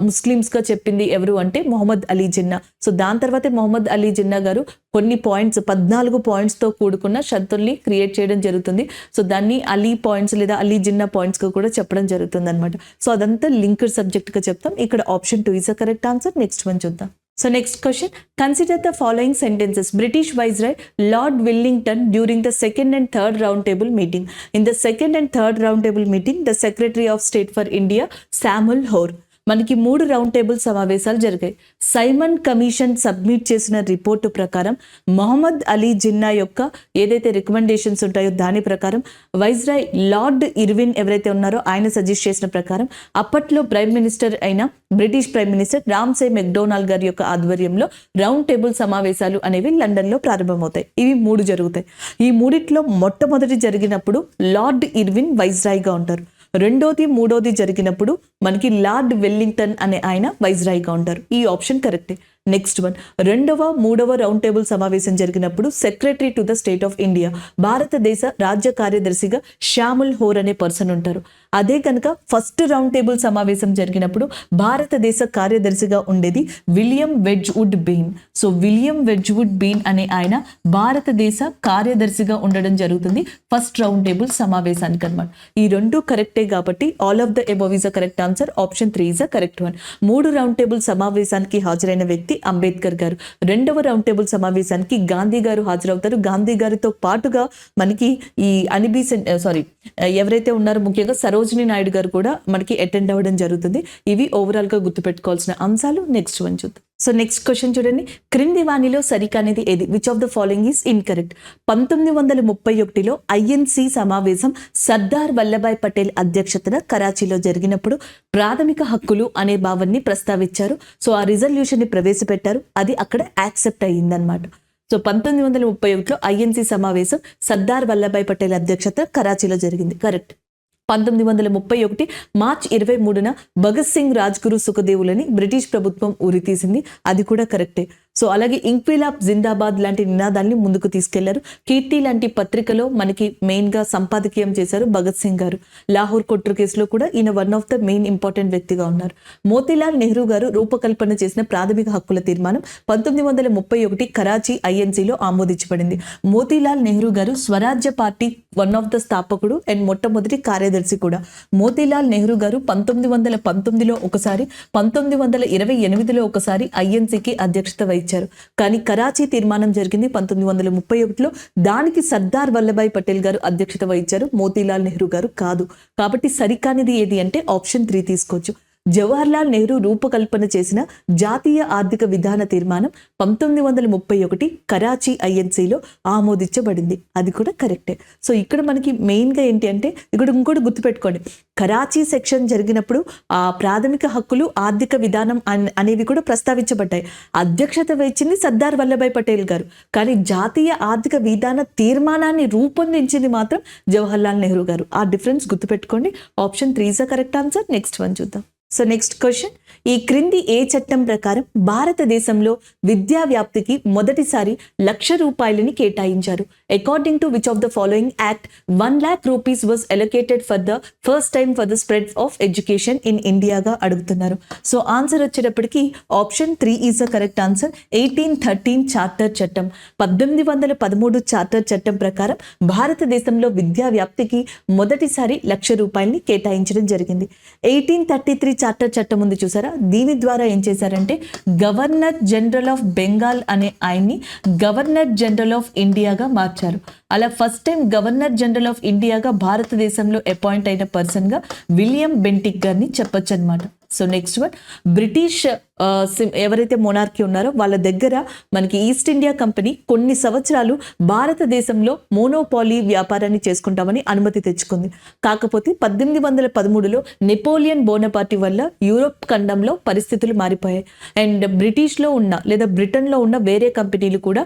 ముస్లిమ్స్ గా చెప్పింది ఎవరు అంటే మొహమ్మద్ అలీ జిన్నా. సో దాని తర్వాతే మొహమ్మద్ అలీ జిన్నా గారు కొన్ని పాయింట్స్ 14 పాయింట్స్ తో కూడుకున్న షరతుల్ని క్రియేట్ చేయడం జరుగుతుంది. సో దాన్ని అలీ పాయింట్స్ లేదా అలీ జిన్నా పాయింట్స్ గా కూడా చెప్పడం జరుగుతుంది అనమాట. సో అదంతా లింక్డ్ సబ్జెక్ట్ గా చెప్తాం. ఇక్కడ option 2 is a correct answer. Next one చూద్దాం. So next question, consider the following sentences. British Viceroy Lord Wellington during the second and third roundtable meeting. In the second and third roundtable meeting, the Secretary of State for India, Samuel Hoare. మనకి 3 round table సమావేశాలు జరిగాయి. Simon commission submit చేసిన report ప్రకారం మొహమ్మద్ అలీ జిన్నా యొక్క ఏదైతే recommendations ఉంటాయో దాని ప్రకారం వైస్రాయ్ లార్డ్ ఇర్విన్ ఎవరైతే ఉన్నారో ఆయన సజెస్ట్ చేసిన ప్రకారం అప్పట్లో ప్రైమ్ మినిస్టర్ అయిన British prime minister Ramsay MacDonald గారి యొక్క ఆధ్వర్యంలో రౌండ్ టేబుల్ సమావేశాలు అనేవి లండన్లో ప్రారంభమవుతాయి. ఇవి 3 జరుగుతాయి. ఈ మూడిట్లో మొట్టమొదటి జరిగినప్పుడు లార్డ్ ఇర్విన్ వైస్రాయ్గా ఉంటారు. రెండోది మూడోది జరిగినప్పుడు మనకి లార్డ్ వెల్లింగ్టన్ అనే ఆయన వైస్రాయ్గా ఉంటారు. ఈ ఆప్షన్ కరెక్టే. నెక్స్ట్ వన్, రెండవ మూడవ రౌండ్ టేబుల్ సమావేశం జరిగినప్పుడు secretary to the state of India, భారతదేశ రాజ్య కార్యదర్శిగా శాముల్ హోర్ అనే పర్సన్ ఉంటారు. అదే కనుక ఫస్ట్ రౌండ్ టేబుల్ సమావేశం జరిగినప్పుడు భారతదేశ కార్యదర్శిగా ఉండేది William Wedgwood Benn. So William Wedgwood Benn అనే ఆయన భారతదేశ కార్యదర్శిగా ఉండడం జరుగుతుంది ఫస్ట్ రౌండ్ టేబుల్ సమావేశానికి అనమాట. ఈ రెండు కరెక్టే కాబట్టి all of the above is a correct answer. Option 3 is a correct one. 3 round table సమావేశానికి హాజరైన వ్యక్తి అంబేద్కర్ గారు. రెండవ రౌండ్ టేబుల్ సమావేశానికి గాంధీ గారు హాజరవుతారు. గాంధీ గారితో పాటుగా మనకి ఈ ఎవరైతే ఉన్నారో ముఖ్యంగా సరోజినీ నాయుడు గారు కూడా మనకి అటెండ్ అవ్వడం జరుగుతుంది. ఇవి ఓవరాల్ గా గుర్తుపెట్టుకోవాల్సిన అంశాలు. నెక్స్ట్ వన్ చూద్దాం. సో నెక్స్ట్ క్వశ్చన్ చూడండి, క్రింది వాణిలో సరికానిది ఏది? Which of the following is incorrect? 1931లో ఐఎన్సి సమావేశం సర్దార్ వల్లభాయ్ పటేల్ అధ్యక్షతన కరాచీలో జరిగినప్పుడు ప్రాథమిక హక్కులు అనే భావాన్ని ప్రస్తావించారు. సో ఆ రిజల్యూషన్ ని ప్రవేశపెట్టారు. అది అక్కడ యాక్సెప్ట్ అయ్యిందనమాట. సో 1931లో ఐఎన్సి సమావేశం సర్దార్ వల్లభాయ్ పటేల్ అధ్యక్షత కరాచీలో జరిగింది. కరెక్ట్. 1931 మార్చ్ 23న భగత్ సింగ్, రాజ్గురు, సుఖదేవులని బ్రిటిష్ ప్రభుత్వం ఉరితీసింది. అది కూడా కరెక్టే. సో అలాగే ఇంక్విలాబ్ జిందాబాద్ లాంటి నినాదాల్ని ముందుకు తీసుకెళ్లారు. కీర్తి లాంటి పత్రికలో మనకి మెయిన్ గా సంపాదకీయం చేశారు భగత్ సింగ్ గారు. లాహోర్ కొట్టు కేసులో కూడా ఈయన one of the main important వ్యక్తిగా ఉన్నారు. మోతీలాల్ నెహ్రూ గారు రూపకల్పన చేసిన ప్రాథమిక హక్కుల తీర్మానం 1931 కరాచీ ఐఎన్సీలో ఆమోదించబడింది. మోతీలాల్ నెహ్రూ గారు స్వరాజ్య పార్టీ వన్ ఆఫ్ ద స్థాపకుడు అండ్ మొట్టమొదటి కార్యదర్శి కూడా. మోతీలాల్ నెహ్రూ గారు 1919లో ఒకసారి, 1928లో ఒకసారి ఐఎన్సీకి అధ్యక్షత వహించారు. కానీ కరాచీ తీర్మానం జరిగింది 1931లో. దానికి సర్దార్ వల్లభాయ్ పటేల్ గారు అధ్యక్షత వహించారు, మోతీలాల్ నెహ్రూ గారు కాదు. కాబట్టి సరికానిది ఏది అంటే ఆప్షన్ 3 తీసుకోవచ్చు. జవహర్లాల్ నెహ్రూ రూపకల్పన చేసిన జాతీయ ఆర్థిక విధాన తీర్మానం 1931 కరాచీ ఐఎన్సీలో ఆమోదించబడింది. అది కూడా కరెక్టే. సో ఇక్కడ మనకి మెయిన్గా ఏంటి అంటే ఇక్కడ ఇంకోటి గుర్తుపెట్టుకోండి, కరాచీ సెక్షన్ జరిగినప్పుడు ఆ ప్రాథమిక హక్కులు, ఆర్థిక విధానం అనేవి కూడా ప్రస్తావించబడ్డాయి. అధ్యక్షత వహించింది సర్దార్ వల్లభాయ్ పటేల్ గారు, కానీ జాతీయ ఆర్థిక విధాన తీర్మానాన్ని రూపొందించింది మాత్రం జవహర్లాల్ నెహ్రూ గారు. ఆ డిఫరెన్స్ గుర్తుపెట్టుకోండి. Option 3 is the correct answer. Next one చూద్దాం. సో నెక్స్ట్ క్వశ్చన్, ఈ క్రింది ఏ చట్టం ప్రకారం భారతదేశంలో విద్యా వ్యాప్తికి మొదటిసారి ₹1,00,000 కేటాయించారు? According to which of the following act 1,00,000 rupees was allocated for the first time for the spread of education in ఇండియాగా అడుగుతున్నారు. సో ఆన్సర్ వచ్చేటప్పటికి option 3 is the correct answer. 1813 charter చట్టం, 1813 చార్టర్ చట్టం ప్రకారం భారతదేశంలో విద్యా వ్యాప్తికి మొదటిసారి ₹1,00,000 కేటాయించడం జరిగింది. 1833 చార్టర్ చట్టం ఉంది చూసారా, దీని ద్వారా ఏం చేశారంటే గవర్నర్ జనరల్ ఆఫ్ బెంగాల్ అనే ఆయన్ని గవర్నర్ జనరల్ ఆఫ్ ఇండియాగా మార్చారు. అలా first time governor general of ఇండియాగా భారతదేశంలో అపాయింట్ అయిన పర్సన్ గా విలియం బెంటిక్ గారిని చెప్పొచ్చు అనమాట. సో నెక్స్ట్ వన్, బ్రిటిష్ ఎవరైతే మొనార్కీ ఉన్నారో వాళ్ళ దగ్గర మనకి ఈస్ట్ ఇండియా కంపెనీ కొన్ని సంవత్సరాలు భారతదేశంలో మోనోపాలీ వ్యాపారాన్ని చేసుకుంటామని అనుమతి తెచ్చుకుంది. కాకపోతే 1813లో నెపోలియన్ బోనపార్టీ వల్ల యూరోప్ ఖండంలో పరిస్థితులు మారిపోయాయి. అండ్ బ్రిటిష్లో ఉన్న లేదా బ్రిటన్లో ఉన్న వేరే కంపెనీలు కూడా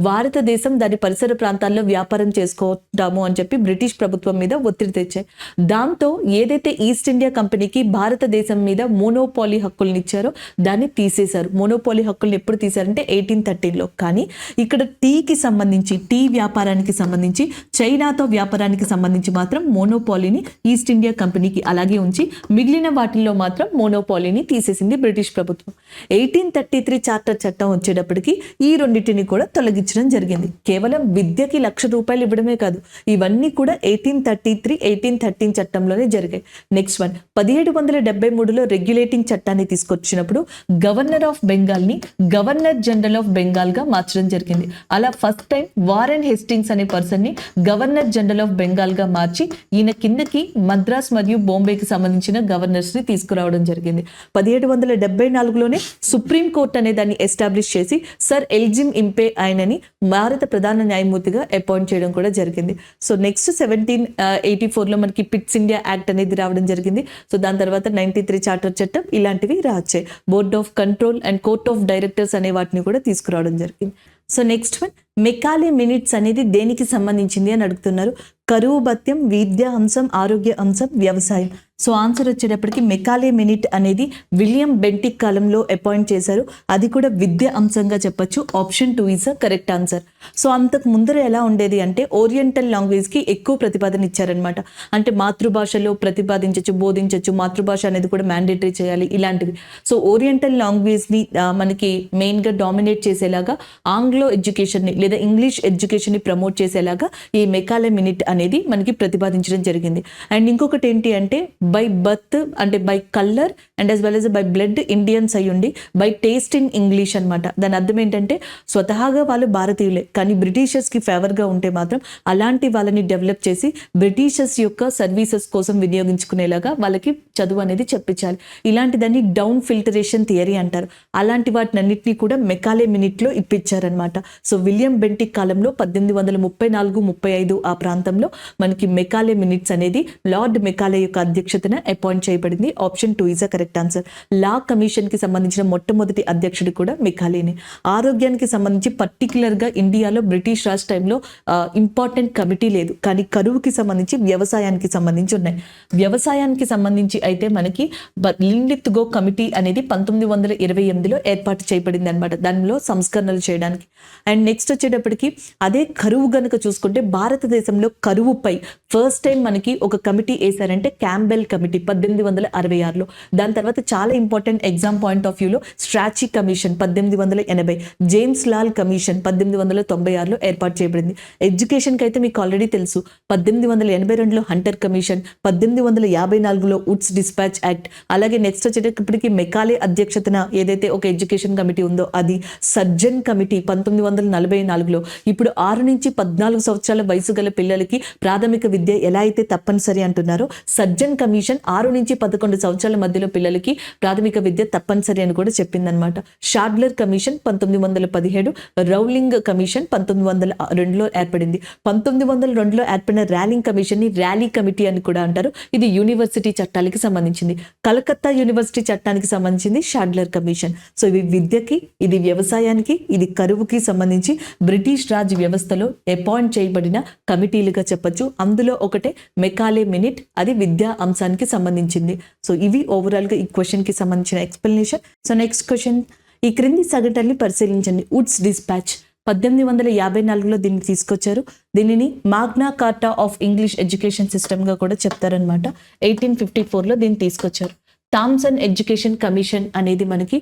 భారతదేశం దాని పరిసర ప్రాంతాల్లో వ్యాపారం చేసుకుంటాము అని చెప్పి బ్రిటిష్ ప్రభుత్వం మీద ఒత్తిడి తెచ్చాయి. దాంతో ఏదైతే ఈస్ట్ ఇండియా కంపెనీకి భారతదేశం మీద మోనోపాలీ హక్కుల్ని ఇచ్చారో దాన్ని తీసేశారు. మోనోపాలీ హక్కుల్ని ఎప్పుడు తీశారంటే 1813లో. కానీ ఇక్కడ టీ వ్యాపారానికి సంబంధించి, చైనాతో వ్యాపారానికి సంబంధించి మాత్రం మోనోపాలీని ఈస్ట్ ఇండియా కంపెనీకి అలాగే ఉంచి మిగిలిన వాటిల్లో మాత్రం మోనోపాలీని తీసేసింది బ్రిటిష్ ప్రభుత్వం. 1833 చార్టర్ చట్టం వచ్చేటప్పటికి ఈ రెండింటిని కూడా తొలగించడం జరిగింది. కేవలం విద్యకి ₹1,00,000 ఇవ్వడమే కాదు, ఇవన్నీ కూడా 1813 చట్టంలోనే జరిగాయి. నెక్స్ట్ వన్, 1773లో రెగ్యులేటింగ్ చట్టాన్ని తీసుకొచ్చినప్పుడు గవర్నర్ ఆఫ్ బెంగాల్ని గవర్నర్ జనరల్ ఆఫ్ బెంగాల్గా మార్చడం జరిగింది. అలా ఫస్ట్ టైం వారెన్ హేస్టింగ్స్ అనే పర్సన్ని గవర్నర్ జనరల్ ఆఫ్ బెంగాల్గా మార్చి ఈయన కిందకి మద్రాస్ మరియు బాంబేకి సంబంధించిన గవర్నర్స్ని తీసుకురావడం జరిగింది. 1774లోనే సుప్రీం కోర్ట్ అనే దాన్ని ఎస్టాబ్లిష్ చేసి సర్ ఎల్జిమ్ ఇంపే ఆయనని భారత ప్రధాన న్యాయమూర్తిగా అపాయింట్ చేయడం కూడా జరిగింది. సో నెక్స్ట్ 1784లో మనకి పిట్స్ ఇండియా యాక్ట్ అనేది రావడం జరిగింది. సో దాని తర్వాత 93 చార్టర్ చట్టం ఇలాంటివి రాచాయి. Board of control and court of directors అనే వాటిని కూడా తీసుకురావడం జరిగింది. So next one, Macaulay minutes అనేది దేనికి సంబంధించింది అని అడుగుతున్నారు. కరువు భత్యం, విద్యా అంశం, ఆరోగ్య అంశం, వ్యవసాయం. సో ఆన్సర్ వచ్చేటప్పటికి మెకాలే మినిట్ అనేది విలియం బెంటిక్ కాలంలో అపాయింట్ చేశారు. అది కూడా విద్య అంశంగా చెప్పొచ్చు. Option 2 is a correct answer. So అంతకు ముందర ఎలా ఉండేది అంటే ఓరియంటల్ లాంగ్వేజ్కి ఎక్కువ ప్రతిపాదన ఇచ్చారనమాట. అంటే మాతృభాషలో ప్రతిపాదించవచ్చు, బోధించవచ్చు, మాతృభాష అనేది కూడా మ్యాండేటరీ చేయాలి ఇలాంటివి. సో ఓరియంటల్ లాంగ్వేజ్ని మనకి మెయిన్గా డామినేట్ చేసేలాగా ఆంగ్లో ఎడ్యుకేషన్ని లేదా ఇంగ్లీష్ ఎడ్యుకేషన్ని ప్రమోట్ చేసేలాగా ఈ మెకాలే మినిట్ అనేది మనకి ప్రతిపాదించడం జరిగింది. అండ్ ఇంకొకటి ఏంటి అంటే బై బర్త్ అంటే by colour and as well as by blood Indians అయ్యుండి బై టేస్ట్ ఇన్ ఇంగ్లీష్ అనమాట. దాని అర్థం ఏంటంటే స్వతహాగా వాళ్ళు భారతీయులే కానీ బ్రిటిషర్స్కి ఫేవర్గా ఉంటే మాత్రం అలాంటి వాళ్ళని డెవలప్ చేసి బ్రిటిషర్స్ యొక్క సర్వీసెస్ కోసం వినియోగించుకునేలాగా వాళ్ళకి చదువు అనేది చెప్పించాలి. ఇలాంటి దాన్ని డౌన్ ఫిల్టరేషన్ థియరీ అంటారు. అలాంటి వాటిని అన్నింటినీ కూడా మెకాలే మినిట్లో ఇప్పించారనమాట. సో విలియం బెంటిక్ కాలంలో 1834-35 ఆ ప్రాంతంలో మనకి మెకాలే మినిట్స్ అనేది లార్డ్ మెకాలే యొక్క అధ్యక్షతన అపాయింట్ చేయబడింది. Option 2 is a correct answer. Law commission కి సంబంధించిన మొట్టమొదటి అధ్యక్షుడు కూడా మెకాలేనే. ఆరోగ్యానికి సంబంధించి పర్టికులర్గా ఇండియాలో బ్రిటిష్ రాజ్ టైంలో ఇంపార్టెంట్ కమిటీ లేదు, కానీ కరువుకి సంబంధించి వ్యవసాయానికి సంబంధించి ఉన్నాయి. వ్యవసాయానికి సంబంధించి అయితే మనకి లిండిత్ గో కమిటీ అనేది 1928లో ఏర్పాటు చేయబడింది అనమాట, దానిలో సంస్కరణలు చేయడానికి. అండ్ నెక్స్ట్ వచ్చేటప్పటికి అదే కరువు గనుక చూసుకుంటే భారతదేశంలో కరువుపై ఫస్ట్ టైం మనకి ఒక కమిటీ వేశారంటే క్యాంబెల్ కమిటీ 1866లో. దాని తర్వాత చాలా ఇంపార్టెంట్ ఎగ్జామ్ పాయింట్ ఆఫ్ వ్యూలో Strachey commission 1880, James Lyall commission 1896లో ఏర్పాటు చేయబడింది. ఎడ్యుకేషన్కి అయితే మీకు ఆల్రెడీ తెలుసు 1882లో హంటర్ కమిషన్, 1854లో వుడ్స్ డిస్పాచ్ యాక్ట్. అలాగే నెక్స్ట్ వచ్చేటప్పటికి మెకాలే అధ్యక్షతన ఏదైతే ఒక ఎడ్యుకేషన్ కమిటీ ఉందో అది సర్జన్ కమిటీ 1944లో. ఇప్పుడు 6 నుంచి 14 సంవత్సరాల వయసు గల పిల్లలకి ప్రాథమిక విద్య ఎలా అయితే తప్పనిసరి అంటున్నారో సర్జన్ కమిషన్ 6 నుంచి 11 సంవత్సరాల మధ్యలో పిల్లలకి ప్రాథమిక విద్య తప్పనిసరి అని కూడా చెప్పిందనమాట. షాడ్లర్ కమిషన్ 1917, రౌలింగ్ కమిషన్ 1902లో ఏర్పడింది. 1902లో ఏర్పడిన ర్యాలింగ్ కమిషన్ ని ర్యాలీ కమిటీ అని కూడా అంటారు. ఇది యూనివర్సిటీ చట్టాలకి సంబంధించింది. కలకత్తా యూనివర్సిటీ చట్టానికి సంబంధించింది షాడ్లర్ కమిషన్. సో ఇవి విద్యకి, ఇది వ్యవసాయానికి, ఇది కరువుకి సంబంధించి బ్రిటిష్ రాజ్ వ్యవస్థలో అపాయింట్ చేయబడిన కమిటీలుగా చెప్పొచ్చు. అందులో ఒకటే మెకాలే మినిట్, అది విద్యా అంశానికి సంబంధించింది. సో ఇవి ఓవరాల్గా ఈ క్వశ్చన్కి సంబంధించిన ఎక్స్ప్లెనేషన్. సో నెక్స్ట్ క్వశ్చన్, ఈ క్రింది సంఘటనని పరిశీలించండి. వుడ్స్ డిస్పాచ్ 1854లో దీన్ని తీసుకొచ్చారు. దీనిని Magna Carta of English education సిస్టమ్గా కూడా చెప్తారనమాట. 1854లో దీన్ని తీసుకొచ్చారు. థామ్సన్ ఎడ్యుకేషన్ కమిషన్ అనేది మనకి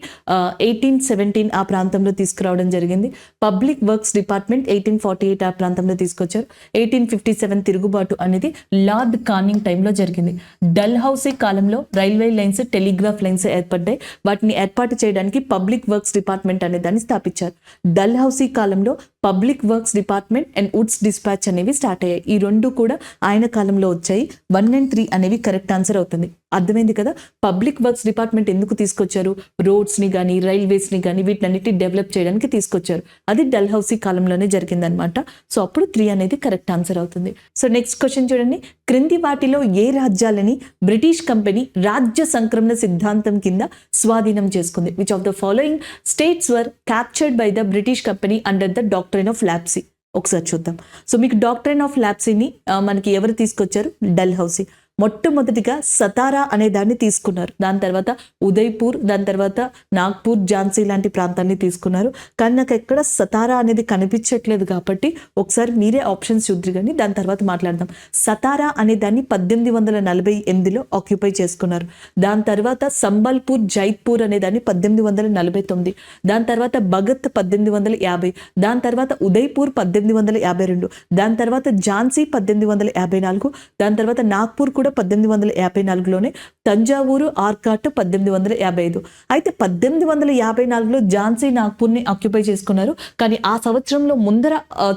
1817 ఆ ప్రాంతంలో తీసుకురావడం జరిగింది. పబ్లిక్ వర్క్స్ డిపార్ట్మెంట్ 1848 ఆ ప్రాంతంలో తీసుకొచ్చారు. 1857 తిరుగుబాటు అనేది లార్డ్ కానింగ్ టైంలో జరిగింది. డల్ హౌసీ కాలంలో రైల్వే లైన్స్, టెలిగ్రాఫ్ లైన్స్ ఏర్పడ్డాయి. వాటిని ఏర్పాటు చేయడానికి పబ్లిక్ వర్క్స్ డిపార్ట్మెంట్ అనే దాన్ని స్థాపించారు. డల్ హౌసీ కాలంలో public works department and Woods dispatch అనేవి స్టార్ట్ అయ్యాయి. ఈ రెండు కూడా ఆయన కాలంలో వచ్చాయి. 1 and 3 అనేవి కరెక్ట్ ఆన్సర్ అవుతుంది. అర్థమైంది కదా. పబ్లిక్ వర్క్స్ డిపార్ట్మెంట్ ఎందుకు తీసుకొచ్చారు? రోడ్స్ని కానీ రైల్వేస్ని కానీ వీటినన్నిటి డెవలప్ చేయడానికి తీసుకొచ్చారు. అది డల్ హౌసీ కాలంలోనే జరిగిందనమాట. సో అప్పుడు 3 అనేది కరెక్ట్ ఆన్సర్ అవుతుంది. సో నెక్స్ట్ క్వశ్చన్ చూడండి. క్రింది వాటిలో ఏ రాజ్యాలని బ్రిటిష్ కంపెనీ రాజ్య సంక్రమణ సిద్ధాంతం కింద స్వాధీనం చేసుకుంది? Which of the following states were captured by the British company under the doctrine of lapsi? ఒకసారి చూద్దాం. సో మీకు డాక్ట్రైన్ ఆఫ్ లాప్సీని మనకి ఎవరు తీసుకొచ్చారు? Dull housie. మొట్టమొదటిగా సతారా అనే దాన్ని తీసుకున్నారు. దాని తర్వాత ఉదయ్పూర్, దాని తర్వాత నాగ్పూర్, ఝాన్సీ లాంటి ప్రాంతాన్ని తీసుకున్నారు. కానీ నాకు ఎక్కడ సతారా అనేది కనిపించట్లేదు కాబట్టి ఒకసారి మీరే ఆప్షన్స్ చూద్దరు కానీ దాని తర్వాత మాట్లాడదాం. సతారా అనే దాన్ని 1848లో ఆక్యుపై చేసుకున్నారు. దాని తర్వాత సంబల్పూర్, జైత్పూర్ అనే దాన్ని 1849, దాని తర్వాత భగత్ 1850, దాని తర్వాత ఉదయ్పూర్ 1852, దాని తర్వాత ఝాన్సీ 1854, దాని తర్వాత నాగ్పూర్ కూడా కూడా 1854లోనే, తంజావూరు, ఆర్కాట్ 1855. అయితే 1854లో ఝాన్సీ నాగ్పూర్ని ఆక్యుపై చేసుకున్నారు. కానీ ఆ సంవత్సరంలో ముందర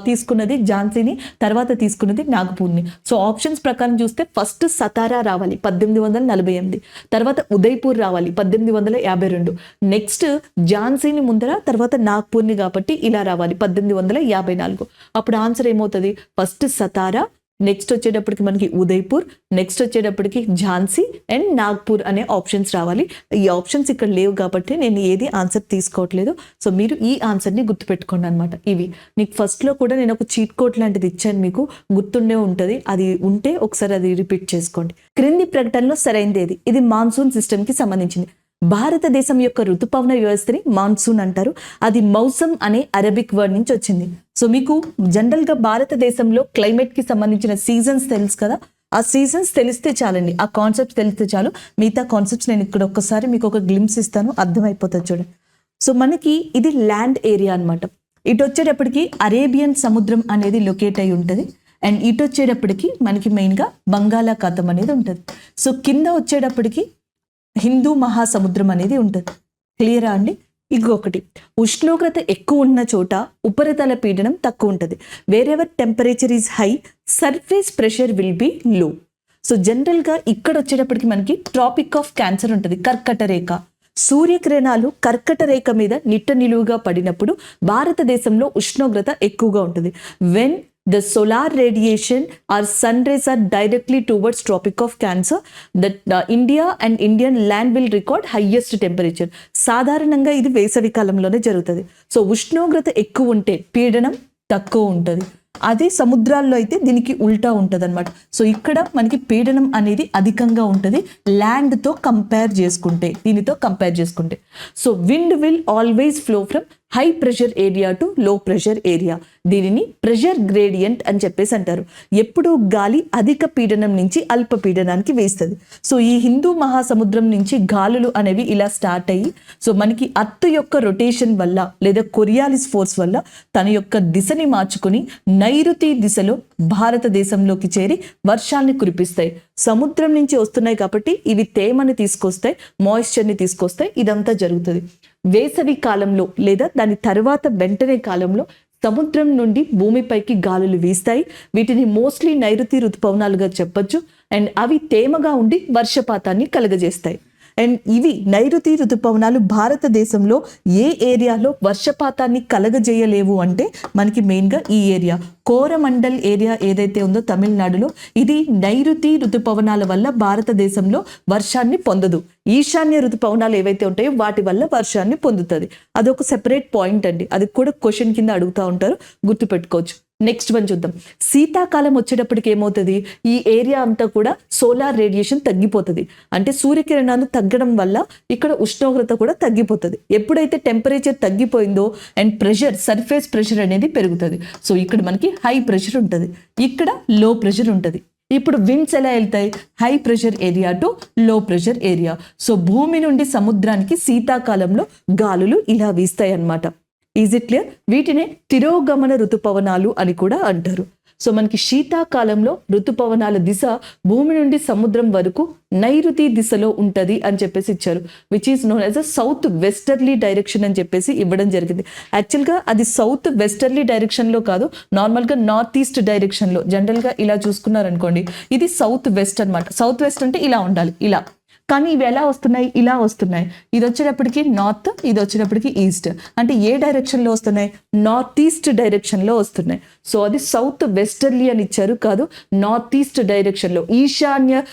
తీసుకున్నది ఝాన్సీని, తర్వాత తీసుకున్నది నాగ్పూర్ని. సో ఆప్షన్స్ ప్రకారం చూస్తే ఫస్ట్ సతారా రావాలి 1848, తర్వాత ఉదయ్పూర్ రావాలి 1852, నెక్స్ట్ ఝాన్సీని ముందర, తర్వాత నాగ్పూర్ని, కాబట్టి ఇలా రావాలి 1854. అప్పుడు ఆన్సర్ ఏమవుతుంది? ఫస్ట్ సతారా, నెక్స్ట్ వచ్చేటప్పటికి మనకి ఉదయ్పూర్, నెక్స్ట్ వచ్చేటప్పటికి ఝాన్సీ అండ్ నాగ్పూర్ అనే ఆప్షన్స్ రావాలి. ఈ ఆప్షన్స్ ఇక్కడ లేవు కాబట్టి నేను ఏది ఆన్సర్ తీసుకోవట్లేదు. సో మీరు ఈ ఆన్సర్ని గుర్తుపెట్టుకోండి అనమాట. ఇవి నీకు ఫస్ట్లో కూడా నేను ఒక చీట్ కోడ్ లాంటిది ఇచ్చాను, మీకు గుర్తుండే ఉంటుంది. అది ఉంటే ఒకసారి అది రిపీట్ చేసుకోండి. క్రింది ప్రకటనలో సరైనది ఏది? ఇది మాన్సూన్ సిస్టమ్కి సంబంధించింది. భారతదేశం యొక్క ఋతుపవన వ్యవస్థని మాన్సూన్ అంటారు. అది మౌసమ్ అనే అరబిక్ వర్డ్ నుంచి వచ్చింది. సో మీకు జనరల్గా భారతదేశంలో క్లైమేట్కి సంబంధించిన సీజన్స్ తెలుసు కదా, ఆ సీజన్స్ తెలిస్తే చాలండి, ఆ కాన్సెప్ట్స్ తెలిస్తే చాలు. మిగతా కాన్సెప్ట్స్ నేను ఇక్కడ ఒక్కసారి మీకు ఒక గ్లిమ్స్ ఇస్తాను, అర్థమైపోతుంది చూడండి. సో మనకి ఇది ల్యాండ్ ఏరియా అనమాట. ఇటు వచ్చేటప్పటికి అరేబియన్ సముద్రం అనేది లొకేట్ అయి ఉంటుంది. అండ్ ఇటు వచ్చేటప్పటికి మనకి మెయిన్గా బంగాళాఖాతం అనేది ఉంటుంది. సో కింద వచ్చేటప్పటికి హిందూ మహాసముద్రం అనేది ఉంటుంది. క్లియరా అండి? ఇంకొకటి, ఉష్ణోగ్రత ఎక్కువ ఉన్న చోట ఉపరితల పీడనం తక్కువ ఉంటుంది. Wherever temperature is high, surface pressure will be లో. సో జనరల్గా ఇక్కడ వచ్చేటప్పటికి మనకి ట్రాపిక్ ఆఫ్ క్యాన్సర్ ఉంటుంది, కర్కట రేఖ. సూర్యకిరణాలు కర్కట రేఖ మీద నిట్ట నిలువుగా పడినప్పుడు భారతదేశంలో ఉష్ణోగ్రత ఎక్కువగా ఉంటుంది. When the solar radiation or sun rays are directly towards tropic of cancer, that India and Indian land will record highest temperature. సాధారణంగా ఇది వేసవి కాలంలోనే జరుగుతుంది. సో ఉష్ణోగ్రత ఎక్కువ ఉంటే పీడనం తక్కువ ఉంటుంది. అదే సముద్రాల్లో అయితే దీనికి ఉల్టా ఉంటుంది అనమాట. సో ఇక్కడ మనకి పీడనం అనేది అధికంగా ఉంటుంది ల్యాండ్తో కంపేర్ చేసుకుంటే, దీనితో కంపేర్ చేసుకుంటే. So wind will always flow from high pressure area to లో ప్రెషర్ ఏరియా. దీనిని ప్రెషర్ గ్రేడియంట్ అని చెప్పేసి అంటారు. ఎప్పుడు గాలి అధిక పీడనం నుంచి అల్ప పీడనానికి వేస్తుంది. సో ఈ హిందూ మహాసముద్రం నుంచి గాలులు అనేవి ఇలా స్టార్ట్ అయ్యి, సో మనకి అర్త్ యొక్క రొటేషన్ వల్ల లేదా కొరియాలిస్ ఫోర్స్ వల్ల తన యొక్క దిశని మార్చుకుని నైరుతి దిశలో భారతదేశంలోకి చేరి వర్షాన్ని కురిపిస్తాయి. సముద్రం నుంచి వస్తున్నాయి కాబట్టి ఇవి తేమని తీసుకొస్తాయి, మాయిశ్చర్ని తీసుకొస్తాయి. ఇదంతా జరుగుతుంది. వేసవి కాలంలో లేదా దాని తర్వాత వెంటనే కాలంలో సముద్రం నుండి భూమిపైకి గాలులు వీస్తాయి. వీటిని మోస్ట్లీ నైరుతి ఋతుపవనాలుగా చెప్పొచ్చు. అండ్ అవి తేమగా ఉండి వర్షపాతాన్ని కలుగజేస్తాయి. అండ్ ఇవి నైరుతి ఋతుపవనాలు భారతదేశంలో ఏ ఏరియాలో వర్షపాతాన్ని కలగజేయలేవు అంటే మనకి మెయిన్గా ఈ ఏరియా కోరమండల్ ఏరియా ఏదైతే ఉందో తమిళనాడులో, ఇది నైరుతి ఋతుపవనాల వల్ల భారతదేశంలో వర్షాన్ని పొందదు. ఈశాన్య ఋతుపవనాలు ఏవైతే ఉంటాయో వాటి వల్ల వర్షాన్ని పొందుతుంది. అదొక సెపరేట్ పాయింట్ అండి, అది కూడా క్వశ్చన్ కింద అడుగుతూ ఉంటారు, గుర్తుపెట్టుకోవచ్చు. నెక్స్ట్ వన్ చూద్దాం. శీతాకాలం వచ్చేటప్పటికి ఏమవుతుంది? ఈ ఏరియా అంతా కూడా సోలార్ రేడియేషన్ తగ్గిపోతుంది. అంటే సూర్యకిరణాలు తగ్గడం వల్ల ఇక్కడ ఉష్ణోగ్రత కూడా తగ్గిపోతుంది. ఎప్పుడైతే టెంపరేచర్ తగ్గిపోయిందో అండ్ ప్రెషర్, సర్ఫేస్ ప్రెషర్ అనేది పెరుగుతుంది. సో ఇక్కడ మనకి హై ప్రెషర్ ఉంటుంది, ఇక్కడ లో ప్రెషర్ ఉంటుంది. ఇప్పుడు విండ్స్ ఎలా వెళ్తాయి? హై ప్రెషర్ ఏరియా టు లో ప్రెషర్ ఏరియా. సో భూమి నుండి సముద్రానికి శీతాకాలంలో గాలులు ఇలా వీస్తాయి అన్నమాట. Is it clear? వీటినే తిరోగమన ఋతుపవనాలు అని కూడా అంటారు. సో మనకి శీతాకాలంలో ఋతుపవనాల దిశ భూమి నుండి సముద్రం వరకు నైరుతి దిశలో ఉంటుంది అని చెప్పేసి ఇచ్చారు, which is known as a south westerly direction అని చెప్పేసి ఇవ్వడం జరిగింది. యాక్చువల్గా అది సౌత్ వెస్టర్లీ డైరెక్షన్లో కాదు, నార్మల్గా నార్త్ ఈస్ట్ డైరెక్షన్లో. జనరల్గా ఇలా చూసుకున్నారనుకోండి, ఇది సౌత్ వెస్ట్ అనమాట. సౌత్ వెస్ట్ అంటే ఇలా ఉండాలి, ఇలా. కానీ ఇవి ఎలా వస్తున్నాయి? ఇలా వస్తున్నాయి. ఇది వచ్చేటప్పటికి నార్త్, ఇది వచ్చేటప్పటికి ఈస్ట్. అంటే ఏ డైరెక్షన్లో వస్తున్నాయి? నార్త్ ఈస్ట్ డైరెక్షన్లో వస్తున్నాయి. సో అది సౌత్ వెస్టర్లీ అని ఇచ్చారు, కాదు నార్త్ ఈస్ట్ డైరెక్షన్లో, ఈశాన్య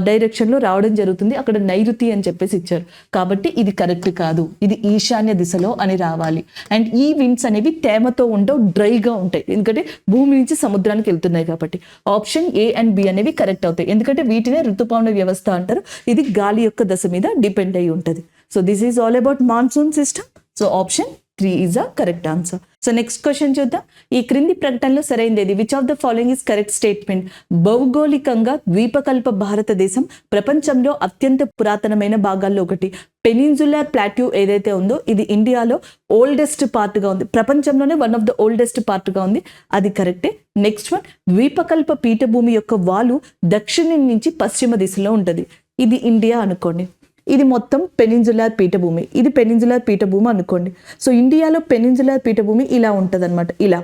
డైరెక్షన్లో రావడం జరుగుతుంది. అక్కడ నైరుతి అని చెప్పేసి ఇచ్చారు, కాబట్టి ఇది కరెక్ట్ కాదు, ఇది ఈశాన్య దిశలో అని రావాలి. అండ్ ఈ విండ్స్ అనేవి తేమతో ఉండవు, డ్రైగా ఉంటాయి, ఎందుకంటే భూమి నుంచి సముద్రానికి వెళ్తున్నాయి కాబట్టి. ఆప్షన్ ఏ అండ్ బి అనేవి కరెక్ట్ అవుతాయి, ఎందుకంటే వీటినే ఋతుపవన వ్యవస్థ అంటారు. ఇది గాలి యొక్క దశ మీద డిపెండ్ అయి ఉంటుంది. So this is all about monsoon system. So option 3 is a correct answer. So next question చూద్దాం. ఈ క్రింది ప్రకటనలో సరైనది which of the following is correct statement? భౌగోళికంగా ద్వీపకల్ప భారతదేశం ప్రపంచంలో అత్యంత పురాతనమైన భాగాల్లో ఒకటి. పెనిన్సులర్ ప్లాట్యూ ఏదైతే ఉందో ఇది ఇండియాలో ఓల్డెస్ట్ పార్ట్గా ఉంది, ప్రపంచంలోనే వన్ ఆఫ్ ద ఓల్డెస్ట్ పార్ట్గా ఉంది, అది కరెక్టే. నెక్స్ట్ వన్, ద్వీపకల్ప పీఠభూమి యొక్క వాలు దక్షిణం నుంచి పశ్చిమ దిశలో ఉంటుంది, ఇది ఇండియా అనుకోండి. ఇది మొత్తం పెనిన్సులర్ పీఠభూమి, ఇది పెనిన్సులర్ పీఠభూమి అనుకోండి. సో ఇండియాలో పెనిన్సులర్ పీఠభూమి ఇలా ఉంటుంది అనమాట, ఇలా.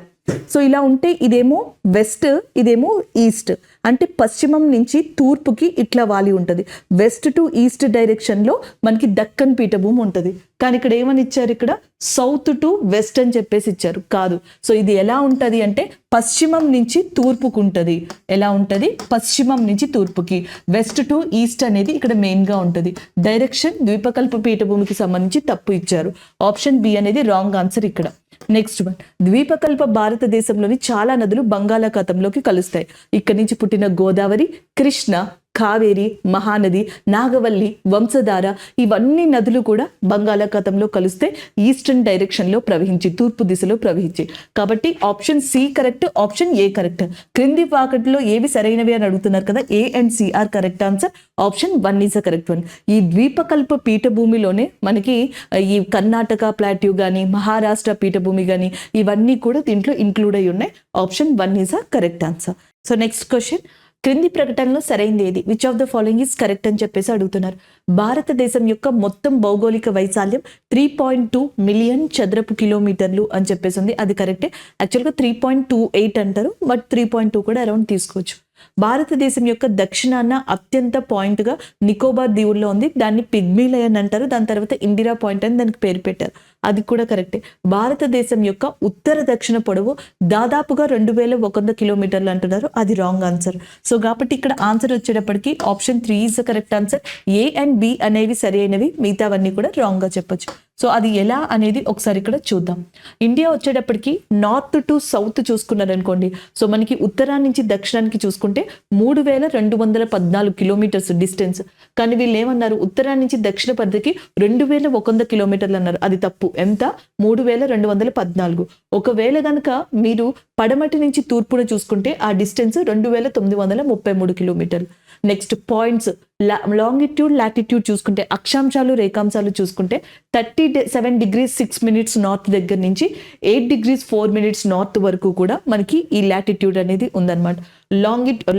సో ఇలా ఉంటే ఇదేమో వెస్ట్, ఇదేమో ఈస్ట్, అంటే పశ్చిమం నుంచి తూర్పుకి ఇట్లా వాలి ఉంటుంది. వెస్ట్ టు ఈస్ట్ డైరెక్షన్లో మనకి దక్కన్ పీఠభూమి ఉంటుంది. కానీ ఇక్కడ ఏమని ఇచ్చారు, ఇక్కడ సౌత్ టు వెస్ట్ అని చెప్పేసి ఇచ్చారు, కాదు. సో ఇది ఎలా ఉంటుంది అంటే పశ్చిమం నుంచి తూర్పుకు ఉంటుంది. ఎలా ఉంటుంది? పశ్చిమం నుంచి తూర్పుకి. వెస్ట్ టు ఈస్ట్ అనేది ఇక్కడ మెయిన్గా ఉంటుంది. డైరెక్షన్ ద్వీపకల్ప పీఠభూమికి సంబంధించి తప్పు ఇచ్చారు. ఆప్షన్ బి అనేది రాంగ్ ఆన్సర్ ఇక్కడ. నెక్స్ట్ వన్, ద్వీపకల్ప భారతదేశంలోని చాలా నదులు బంగాళాఖాతంలోకి కలుస్తాయి. ఇక్కడి నుంచి పుట్టిన గోదావరి, కృష్ణ, కావేరి, మహానది, నాగవల్లి, వంశధార ఇవన్నీ నదులు కూడా బంగాళాఖాతంలో కలిస్తే ఈస్టర్న్ డైరెక్షన్లో ప్రవహించి, తూర్పు దిశలో ప్రవహించి. కాబట్టి option C correct, option A correct. క్రింది వాకట్లో ఏవి సరైనవి అని అడుగుతున్నారు కదా, A and C are correct answer. Option 1 is a correct one. ఈ ద్వీపకల్ప పీఠభూమిలోనే మనకి ఈ కర్ణాటక ప్లాట్యూ కానీ, మహారాష్ట్ర పీఠభూమి కానీ ఇవన్నీ కూడా దీంట్లో ఇంక్లూడ్ అయి ఉన్నాయి. Option 1 is a correct answer. So next question, క్రింది ప్రకటనలో సరైనది ఏది? Which of the following is correct అని చెప్పేసి అడుగుతున్నారు. భారతదేశం యొక్క మొత్తం భౌగోళిక వైశాల్యం 3.2 మిలియన్ చదరపు కిలోమీటర్లు అని చెప్పేసి ఉంది, అది కరెక్టే. యాక్చువల్గా 3.28 అంటారు, బట్ 3.2 కూడా అరౌండ్ తీసుకోవచ్చు. భారతదేశం యొక్క దక్షిణాన అత్యంత పాయింట్గా నికోబార్ దీవుల్లో ఉంది, దాన్ని పిగ్మీలై అని అంటారు. దాని తర్వాత ఇందిరా పాయింట్ అని దానికి పేరు పెట్టారు, అది కూడా కరెక్టే. భారతదేశం యొక్క ఉత్తర దక్షిణ పొడవు దాదాపుగా 2100 కిలోమీటర్లు అంటున్నారు, అది రాంగ్ ఆన్సర్. సో కాబట్టి ఇక్కడ ఆన్సర్ వచ్చేటప్పటికి option 3 is the correct answer. A and B అనేవి సరి అయినవి, మిగతావన్నీ కూడా రాంగ్గా చెప్పొచ్చు. సో అది ఎలా అనేది ఒకసారి ఇక్కడ చూద్దాం. ఇండియా వచ్చేటప్పటికి నార్త్ టు సౌత్ చూసుకున్నారనుకోండి, సో మనకి ఉత్తరాన్ని నుంచి దక్షిణానికి చూసుకుంటే 3214 కిలోమీటర్స్ డిస్టెన్స్. కానీ వీళ్ళు ఏమన్నారు, ఉత్తరాన్ని నుంచి దక్షిణ పరిధికి 2100 కిలోమీటర్లు అన్నారు, అది తప్పు. ఎంత? 3214. ఒకవేళ కనుక మీరు పడమటి నుంచి తూర్పున చూసుకుంటే ఆ డిస్టెన్స్ 2933 కిలోమీటర్లు. నెక్స్ట్ పాయింట్స్, లాంగిట్యూడ్ లాటిట్యూడ్ చూసుకుంటే, అక్షాంశాలు రేఖాంశాలు చూసుకుంటే 37 degrees 6 minutes నార్త్ దగ్గర నుంచి 8 degrees 4 minutes నార్త్ వరకు కూడా మనకి ఈ లాటిట్యూడ్ అనేది ఉందన్నమాట.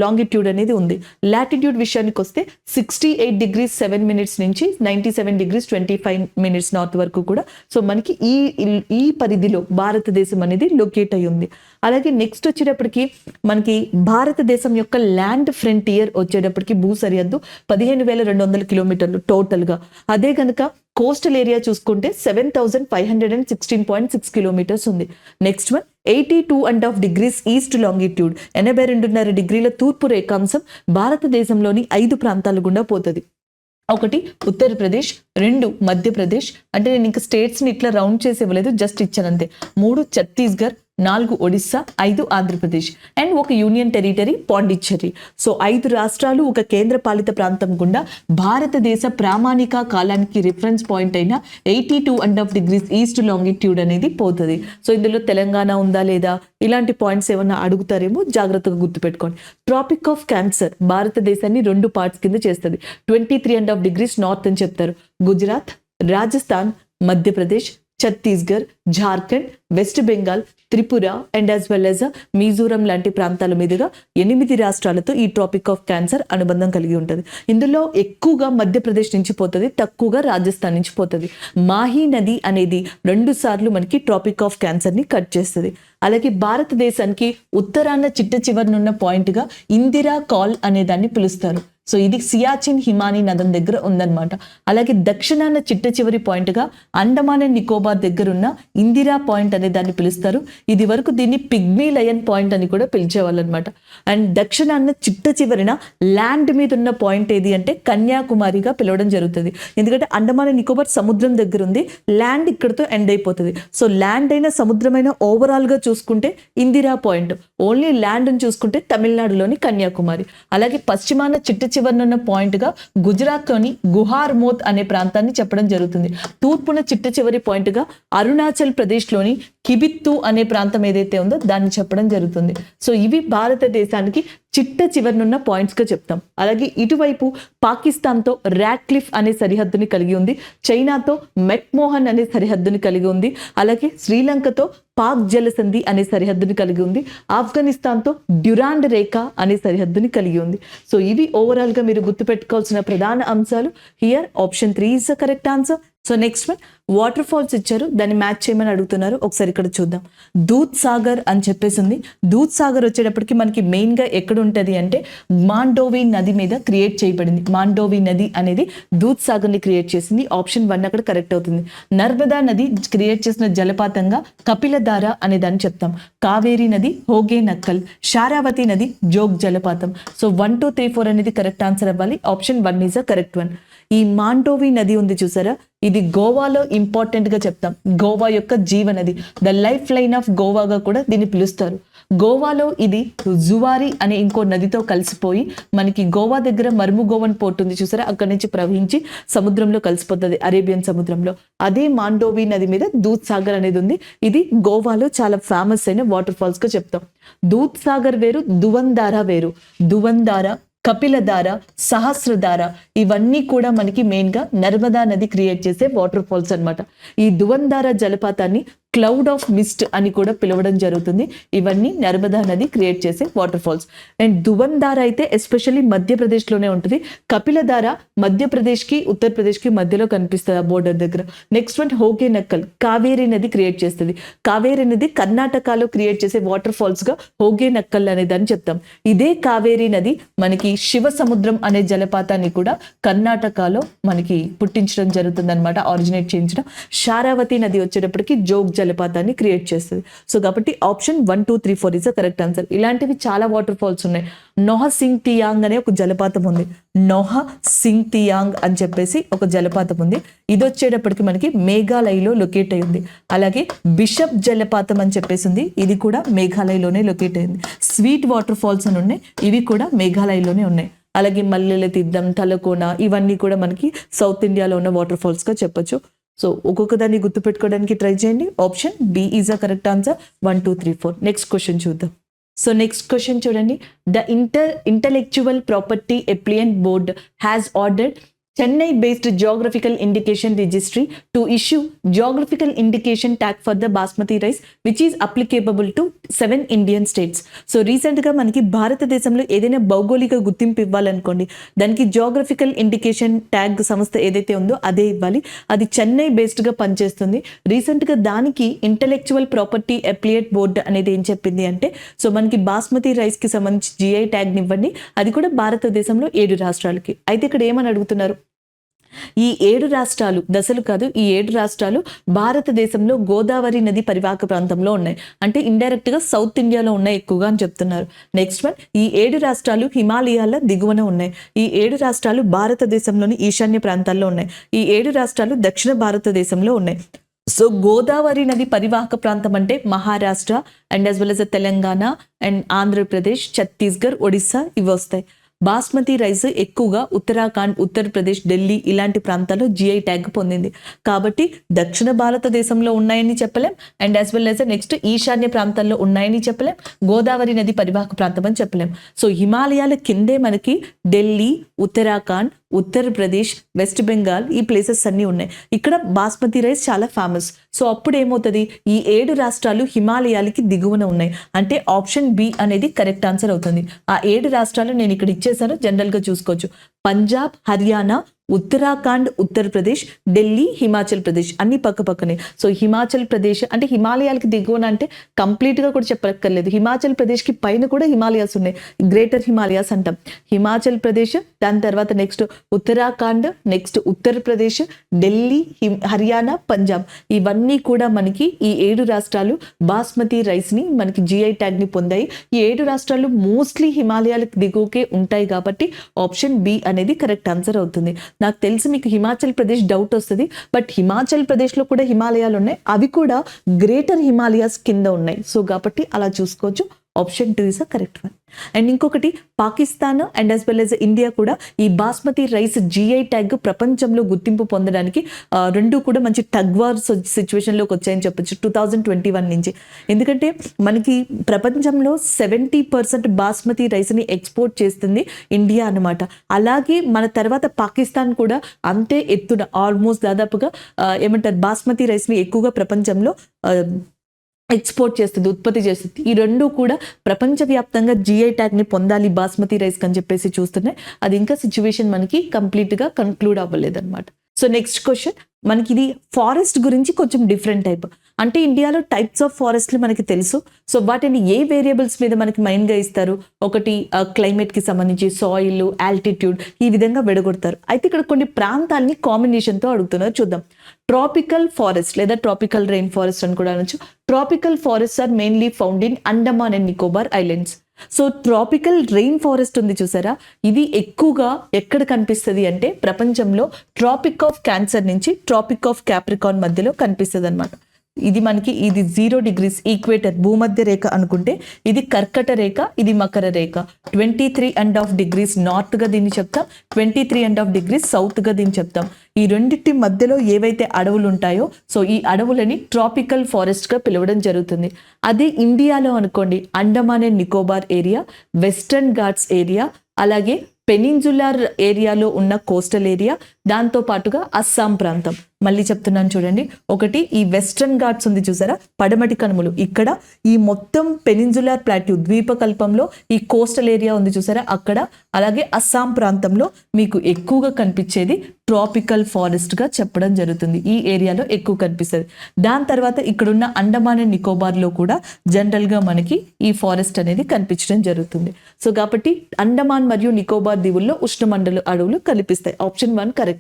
లాంగిట్యూడ్ అనేది ఉంది. లాటిట్యూడ్ విషయానికి వస్తే 68 degrees 7 minutes నుంచి 97 degrees 25 minutes నార్త్ వరకు కూడా. సో మనకి ఈ పరిధిలో భారతదేశం అనేది లొకేట్ అయి ఉంది. అలాగే నెక్స్ట్ వచ్చేటప్పటికి మనకి భారతదేశం యొక్క ల్యాండ్ ఫ్రంటియర్ వచ్చేటప్పటికి భూ సరిహద్దు 15,200 కిలోమీటర్లు టోటల్గా. అదే కనుక కోస్టల్ ఏరియా చూసుకుంటే 7,516.6 కిలోమీటర్స్ ఉంది. Next one, 82.5 degrees east longitude, 82.5 డిగ్రీల తూర్పు రేఖాంశం భారతదేశంలోని 5 ప్రాంతాల గుండా పోతుంది. 1 ఉత్తరప్రదేశ్, 2 మధ్యప్రదేశ్, అంటే నేను ఇంకా స్టేట్స్ని ఇట్లా రౌండ్ చేసి ఇవ్వలేదు, జస్ట్ ఇచ్చాను అంతే. 3 Chhattisgarh, 4 Odisha, 5 Andhra Pradesh and 1 union territory Pondicherry. So 5 రాష్ట్రాలు, 1 కేంద్ర పాలిత ప్రాంతం గుండా భారతదేశ ప్రామాణిక కాలానికి రిఫరెన్స్ పాయింట్ అయిన 82.5 degrees ఈస్ట్ లాంగిట్యూడ్ అనేది పోతుంది. సో ఇందులో తెలంగాణ ఉందా లేదా ఇలాంటి పాయింట్స్ ఏమన్నా అడుగుతారేమో, జాగ్రత్తగా గుర్తుపెట్టుకోండి. ట్రాపిక్ ఆఫ్ క్యాన్సర్ భారతదేశాన్ని 2 పార్ట్స్ కింద చేస్తుంది. 23.5 degrees నార్త్ అని చెప్తారు. Gujarat, Rajasthan, Madhya Pradesh, Chhattisgarh, Jharkhand, west Bengal, Tripura and as well as Mizoram లాంటి ప్రాంతాల మీదుగా 8 రాష్ట్రాలతో ఈ ట్రాపిక్ ఆఫ్ క్యాన్సర్ అనుబంధం కలిగి ఉంటుంది. ఇందులో ఎక్కువగా మధ్యప్రదేశ్ నుంచి పోతుంది, తక్కువగా రాజస్థాన్ నుంచి పోతుంది. మాహీ నది అనేది 2 సార్లు మనకి ట్రాపిక్ ఆఫ్ క్యాన్సర్ని కట్ చేస్తుంది. అలాగే భారతదేశానికి ఉత్తరాన చిట్ట చివరినున్న పాయింట్గా ఇందిరా కాల్ అనే దాన్ని పిలుస్తారు. సో ఇది సియాచిన్ హిమానీ నదం దగ్గర ఉందన్నమాట. అలాగే దక్షిణాన చిట్ట చివరి పాయింట్గా అండమాన్ అండ్ నికోబార్ దగ్గర ఉన్న ఇందిరా పాయింట్ అనే దాన్ని పిలుస్తారు. ఇది వరకు దీన్ని పిగ్మీ లయన్ పాయింట్ అని కూడా పిలిచేవాళ్ళు అనమాట. అండ్ దక్షిణాన చిట్ట చివరిన ల్యాండ్ మీద ఉన్న పాయింట్ ఏది అంటే కన్యాకుమారిగా పిలవడం జరుగుతుంది. ఎందుకంటే అండమాన్ అండ్ నికోబార్ సముద్రం దగ్గర ఉంది, ల్యాండ్ ఇక్కడతో ఎండ్ అయిపోతుంది. సో ల్యాండ్ అయినా సముద్రమైన ఓవరాల్గా చూసుకుంటే ఇందిరా పాయింట్, ఓన్లీ ల్యాండ్ అని చూసుకుంటే తమిళనాడులోని కన్యాకుమారి. అలాగే పశ్చిమాన చిట్ట చివరనున్న పాయింట్ గా గుజరాత్ లోని గుహార్మోత్ అనే ప్రాంతాన్ని చెప్పడం జరుగుతుంది. తూర్పున చిట్ట చివరి పాయింట్ గా అరుణాచల్ ప్రదేశ్ లోని కిబిత్తు అనే ప్రాంతం ఏదైతే ఉందో దాన్ని చెప్పడం జరుగుతుంది. సో ఇవి భారతదేశానికి చిట్ట చివరనున్న పాయింట్స్ గా చెప్తాం. అలాగే ఇటువైపు పాకిస్తాన్ తో రాట్క్లిఫ్ అనే సరిహద్దుని కలిగి ఉంది, చైనాతో మెక్మోహన్ అనే సరిహద్దుని కలిగి ఉంది, అలాగే శ్రీలంకతో పాక్ జలసంధి అనే సరిహద్దుని కలిగి ఉంది, ఆఫ్ఘనిస్తాన్తో డ్యురాండ్ రేఖ అనే సరిహద్దుని కలిగి ఉంది. సో ఇవి ఓవరాల్ గా మీరు గుర్తుపెట్టుకోవాల్సిన ప్రధాన అంశాలు. Here option 3 is the correct answer. So next one, waterfalls ఇచ్చారు, దాన్ని మ్యాచ్ చేయమని అడుగుతున్నారు. ఒకసారి ఇక్కడ చూద్దాం. దూద్ సాగర్ అని చెప్పేసి ఉంది. దూద్ సాగర్ వచ్చేటప్పటికి మనకి మెయిన్ గా ఎక్కడ ఉంటది అంటే మాండోవి నది మీద క్రియేట్ చేయబడింది. మాండోవి నది అనేది దూద్ సాగర్ ని క్రియేట్ చేసింది. ఆప్షన్ 1 అక్కడ కరెక్ట్ అవుతుంది. నర్మదా నది క్రియేట్ చేసిన జలపాతంగా కపిలధార అనే దాన్ని చెప్తాం. కావేరీ నది హోగే నక్కల్, శారావతి నది జోగ్ జలపాతం. సో 1, 2, 3, 4 అనేది కరెక్ట్ ఆన్సర్ అవ్వాలి. Option 1 is a correct one. ఈ మాండోవి నది ఉంది చూసారా, ఇది గోవాలో ఇంపార్టెంట్ గా చెప్తాం. గోవా యొక్క జీవనది, ద లైఫ్ లైన్ ఆఫ్ గోవాగా కూడా దీన్ని పిలుస్తారు. గోవాలో ఇది జువారి అనే ఇంకో నదితో కలిసిపోయి మనకి గోవా దగ్గర మర్ముగోవన్ పోర్ట్ ఉంది చూసారా, అక్కడి నుంచి ప్రవహించి సముద్రంలో కలిసిపోతుంది, అరేబియన్ సముద్రంలో. అదే మాండోవి నది మీద దూద్ సాగర్ అనేది ఉంది. ఇది గోవాలో చాలా ఫేమస్ అయిన వాటర్ ఫాల్స్ గా చెప్తాం. దూద్ సాగర్ వేరు, దువందారా వేరు. దువందారా, కపిలధార, సహస్రధార ఇవన్నీ కూడా మనకి మెయిన్ గా నర్మదా నది క్రియేట్ చేసే వాటర్ ఫాల్స్ అన్నమాట. ఈ దువందార జలపాతాన్ని క్లౌడ్ ఆఫ్ మిస్ట్ అని కూడా పిలవడం జరుగుతుంది. ఇవన్నీ నర్మదా నది క్రియేట్ చేసే వాటర్ ఫాల్స్. అండ్ దువందార అయితే ఎస్పెషల్లీ మధ్యప్రదేశ్ లోనే ఉంటుంది. కపిలధార మధ్యప్రదేశ్ కి ఉత్తరప్రదేశ్ కి మధ్యలో కనిపిస్తుంది, ఆ బోర్డర్ దగ్గర. నెక్స్ట్ వన్ హోగే నక్కల్, కావేరీ నది క్రియేట్ చేస్తుంది. కావేరీ నది కర్ణాటకలో క్రియేట్ చేసే వాటర్ ఫాల్స్ గా హోగే నక్కల్ అనే దాన్ని చెప్తాం. ఇదే కావేరీ నది మనకి శివ సముద్రం అనే జలపాతాన్ని కూడా కర్ణాటకలో మనకి పుట్టించడం జరుగుతుంది అనమాట, ఆరిజినేట్ చేయించడం. శారావతి నది వచ్చేటప్పటికి జోగ్ జలపాతాన్ని క్రియేట్ చేస్తుంది. సో కాబట్టి option 1, 2, 3, 4 is the correct answer. ఇలాంటివి చాలా వాటర్ ఫాల్స్ ఉన్నాయి. నోహ సింగ్ టియాంగ్ అనే ఒక జలపాతం ఉంది. నోహ సింగ్ టియాంగ్ అని చెప్పేసి ఒక జలపాతం ఉంది. ఇది వచ్చేటప్పటికి మనకి మేఘాలయలో లొకేట్ అయింది. అలాగే బిషప్ జలపాతం అని చెప్పేసి ఉంది, ఇది కూడా మేఘాలయలోనే లొకేట్ అయింది. స్వీట్ వాటర్ ఫాల్స్ అని ఉన్నాయి, ఇవి కూడా మేఘాలయలోనే ఉన్నాయి. అలాగే మల్లెల తీర్థం, తలకోన ఇవన్నీ కూడా మనకి సౌత్ ఇండియాలో ఉన్న వాటర్ ఫాల్స్ గా చెప్పొచ్చు. సో ఒక్కొక్క దాన్ని గుర్తుపెట్టుకోవడానికి ట్రై చేయండి. Option B is a correct answer. 1, 2, 3, 4. Next question చూద్దాం. సో నెక్స్ట్ క్వశ్చన్ చూడండి. The intellectual property appellate board has ordered Chennai based geographical indication registry to issue geographical indication tag for the basmati rice which is applicable to 7 Indian states. So recent గా మనకి భారతదేశంలో ఏదైనా భౌగోళిక గుర్తింపు ఇవ్వాలనుకోండి, దానికి geographical indication tag సంస్థ ఏదైతే ఉందో అదే ఇవ్వాలి. అది చెన్నై బేస్డ్ గా పనిచేస్తుంది. రీసెంట్ గా దానికి ఇంటలెక్చువల్ ప్రాపర్టీ అప్లియేట్ బోర్డ్ అనేది ఏం చెప్పింది అంటే, సో మనకి బాస్మతి రైస్ కి సంబంధించి జిఐ ట్యాగ్ నివ్వండి, అది కూడా భారతదేశంలో 7 రాష్ట్రాలకి. అయితే ఇక్కడ ఏమని అడుగుతున్నారు, ఈ 7 రాష్ట్రాలు దశలు కాదు, ఈ 7 రాష్ట్రాలు భారతదేశంలో గోదావరి నది పరివాహక ప్రాంతంలో ఉన్నాయి. అంటే ఇండైరెక్ట్ గా సౌత్ ఇండియాలో ఉన్నాయి ఎక్కువగా అని చెప్తున్నారు. నెక్స్ట్ వన్, ఈ 7 రాష్ట్రాలు హిమాలయాల దిగువన ఉన్నాయి. ఈ 7 రాష్ట్రాలు భారతదేశంలోని ఈశాన్య ప్రాంతాల్లో ఉన్నాయి. ఈ 7 రాష్ట్రాలు దక్షిణ భారతదేశంలో ఉన్నాయి. సో గోదావరి నది పరివాహక ప్రాంతం అంటే Maharashtra and as well as Telangana and Andhra Pradesh, Chhattisgarh, Odisha ఇవి వస్తాయి. బాస్మతి రైస్ ఎక్కువగా ఉత్తరాఖండ్, ఉత్తరప్రదేశ్, ఢిల్లీ ఇలాంటి ప్రాంతాల్లో జిఐ ట్యాగ్ పొందింది. కాబట్టి దక్షిణ భారతదేశంలో ఉన్నాయని చెప్పలేం, and as well as next ఈశాన్య ప్రాంతాల్లో ఉన్నాయని చెప్పలేం, గోదావరి నది పరివాహక ప్రాంతం అని చెప్పలేం. సో హిమాలయాల కిందే మనకి ఢిల్లీ, ఉత్తరాఖండ్, ఉత్తరప్రదేశ్, వెస్ట్ బెంగాల్ ఈ ప్లేసెస్ అన్నీ ఉన్నాయి. ఇక్కడ బాస్మతి రైస్ చాలా ఫేమస్. సో అప్పుడు ఏమవుతుంది, ఈ 7 రాష్ట్రాలు హిమాలయాలకి దిగువన ఉన్నాయి. అంటే ఆప్షన్ బి అనేది కరెక్ట్ ఆన్సర్ అవుతుంది. ఆ 7 రాష్ట్రాలు నేను ఇక్కడ ఇచ్చేసాను, జనరల్ గా చూసుకోవచ్చు. పంజాబ్, హర్యానా, ఉత్తరాఖండ్, ఉత్తరప్రదేశ్, ఢిల్లీ, హిమాచల్ ప్రదేశ్ అన్ని పక్క పక్కనే. సో హిమాచల్ ప్రదేశ్ అంటే హిమాలయాలకి దిగువన అంటే కంప్లీట్ గా కూడా చెప్పక్కర్లేదు. హిమాచల్ ప్రదేశ్ కి పైన కూడా హిమాలయాస్ ఉన్నాయి, గ్రేటర్ హిమాలయాస్ అంటాం. హిమాచల్ ప్రదేశ్, దాని తర్వాత నెక్స్ట్ ఉత్తరాఖండ్, నెక్స్ట్ ఉత్తరప్రదేశ్, ఢిల్లీ, హర్యానా, పంజాబ్ ఇవన్నీ కూడా మనకి ఈ 7 రాష్ట్రాలు బాస్మతి రైస్ ని మనకి జిఐ ట్యాగ్ ని పొందాయి. ఈ 7 రాష్ట్రాలు మోస్ట్లీ హిమాలయాలకు దిగువకే ఉంటాయి కాబట్టి ఆప్షన్ బి అనేది కరెక్ట్ ఆన్సర్ అవుతుంది. నాకు తెలిసి మీకు హిమాచల్ ప్రదేశ్ డౌట్ వస్తుంది, బట్ హిమాచల్ ప్రదేశ్ లో కూడా హిమాలయాలు ఉన్నాయి, అవి కూడా గ్రేటర్ హిమాలయాస్ కింద ఉన్నాయి. సో కాబట్టి అలా చూసుకోవచ్చు. Option 2 is a correct one. And ఇంకొకటి, Pakistan and as well as India కూడా ఈ బాస్మతి రైస్ GI ట్యాగ్ ప్రపంచంలో గుర్తింపు పొందడానికి రెండు కూడా మంచి టగ్వార్ సిచ్యువేషన్లోకి వచ్చాయని చెప్పొచ్చు 2021 నుంచి. ఎందుకంటే మనకి ప్రపంచంలో 70% బాస్మతి రైస్ని ఎక్స్పోర్ట్ చేస్తుంది ఇండియా అనమాట. అలాగే మన తర్వాత పాకిస్తాన్ కూడా అంతే ఎత్తున ఆల్మోస్ట్ దాదాపుగా ఏమంటారు బాస్మతి రైస్ని ఎక్కువగా ప్రపంచంలో ఎక్స్పోర్ట్ చేస్తుంది, ఉత్పత్తి చేస్తుంది. ఈ రెండు కూడా ప్రపంచవ్యాప్తంగా GI ట్యాగ్ని పొందాలి బాస్మతి రైస్ అని చెప్పేసి చూస్తున్నాయి. అది ఇంకా సిచ్యువేషన్ మనకి కంప్లీట్గా కన్క్లూడ్ అవ్వలేదు అనమాట. సో నెక్స్ట్ క్వశ్చన్, మనకి ఇది ఫారెస్ట్ గురించి కొంచెం డిఫరెంట్ టైప్. అంటే ఇండియాలో టైప్స్ ఆఫ్ ఫారెస్ట్లు మనకి తెలుసు. సో వాటిని ఏ వేరియబుల్స్ మీద మనకి మెయిన్గా ఇస్తారు? ఒకటి క్లైమేట్కి సంబంధించి సాయిల్, ఆల్టిట్యూడ్, ఈ విధంగా విడగొడతారు. అయితే ఇక్కడ కొన్ని ప్రాంతాలని కాంబినేషన్తో అడుగుతున్నారు, చూద్దాం. ట్రాపికల్ ఫారెస్ట్ లేదా ట్రాపికల్ రెయిన్ ఫారెస్ట్ అని కూడా అనొచ్చు. Tropical forest are mainly found in Andaman and Nicobar islands. So tropical rainforest ఉంది చూసారా, ఇది ఎక్కువగా ఎక్కడ కనిపిస్తుంది అంటే ప్రపంచంలో ట్రాపిక్ ఆఫ్ క్యాన్సర్ నుంచి ట్రాపిక్ ఆఫ్ క్యాప్రికాన్ మధ్యలో కనిపిస్తుంది అనమాట. ఇది మనకి ఇది 0 degrees ఈక్వేటర్ భూమధ్య రేఖ అనుకుంటే, ఇది కర్కట రేఖ, ఇది మకర రేఖ. 23.5 degrees నార్త్గా దీన్ని చెప్తాం, 23.5 degrees సౌత్గా దీన్ని చెప్తాం. ఈ రెండింటి మధ్యలో ఏవైతే అడవులు ఉంటాయో సో ఈ అడవులని ట్రాపికల్ ఫారెస్ట్గా పిలవడం జరుగుతుంది. అదే ఇండియాలో అనుకోండి, Andaman and Nicobar area, western Ghats area, అలాగే పెనిన్సులార్ ఏరియాలో ఉన్న కోస్టల్ ఏరియా, దాంతో పాటుగా అస్సాం ప్రాంతం. మళ్ళీ చెప్తున్నాను చూడండి, ఒకటి ఈ వెస్టర్న్ ఘాట్స్ ఉంది చూసారా, పడమటి కనుమలు, ఇక్కడ ఈ మొత్తం పెనిన్సులార్ ప్లాట్యూ ద్వీపకల్పంలో ఈ కోస్టల్ ఏరియా ఉంది చూసారా అక్కడ, అలాగే అస్సాం ప్రాంతంలో మీకు ఎక్కువగా కనిపించేది ట్రాపికల్ ఫారెస్ట్ గా చెప్పడం జరుగుతుంది. ఈ ఏరియాలో ఎక్కువ కనిపిస్తుంది. దాని తర్వాత ఇక్కడున్న అండమాన్ అండ్ నికోబార్లో కూడా జనరల్ గా మనకి ఈ ఫారెస్ట్ అనేది కనిపించడం జరుగుతుంది. సో కాబట్టి అండమాన్ మరియు నికోబార్ దీవుల్లో ఉష్ణమండల అడవులు కనిపిస్తాయి. Option 1 correct.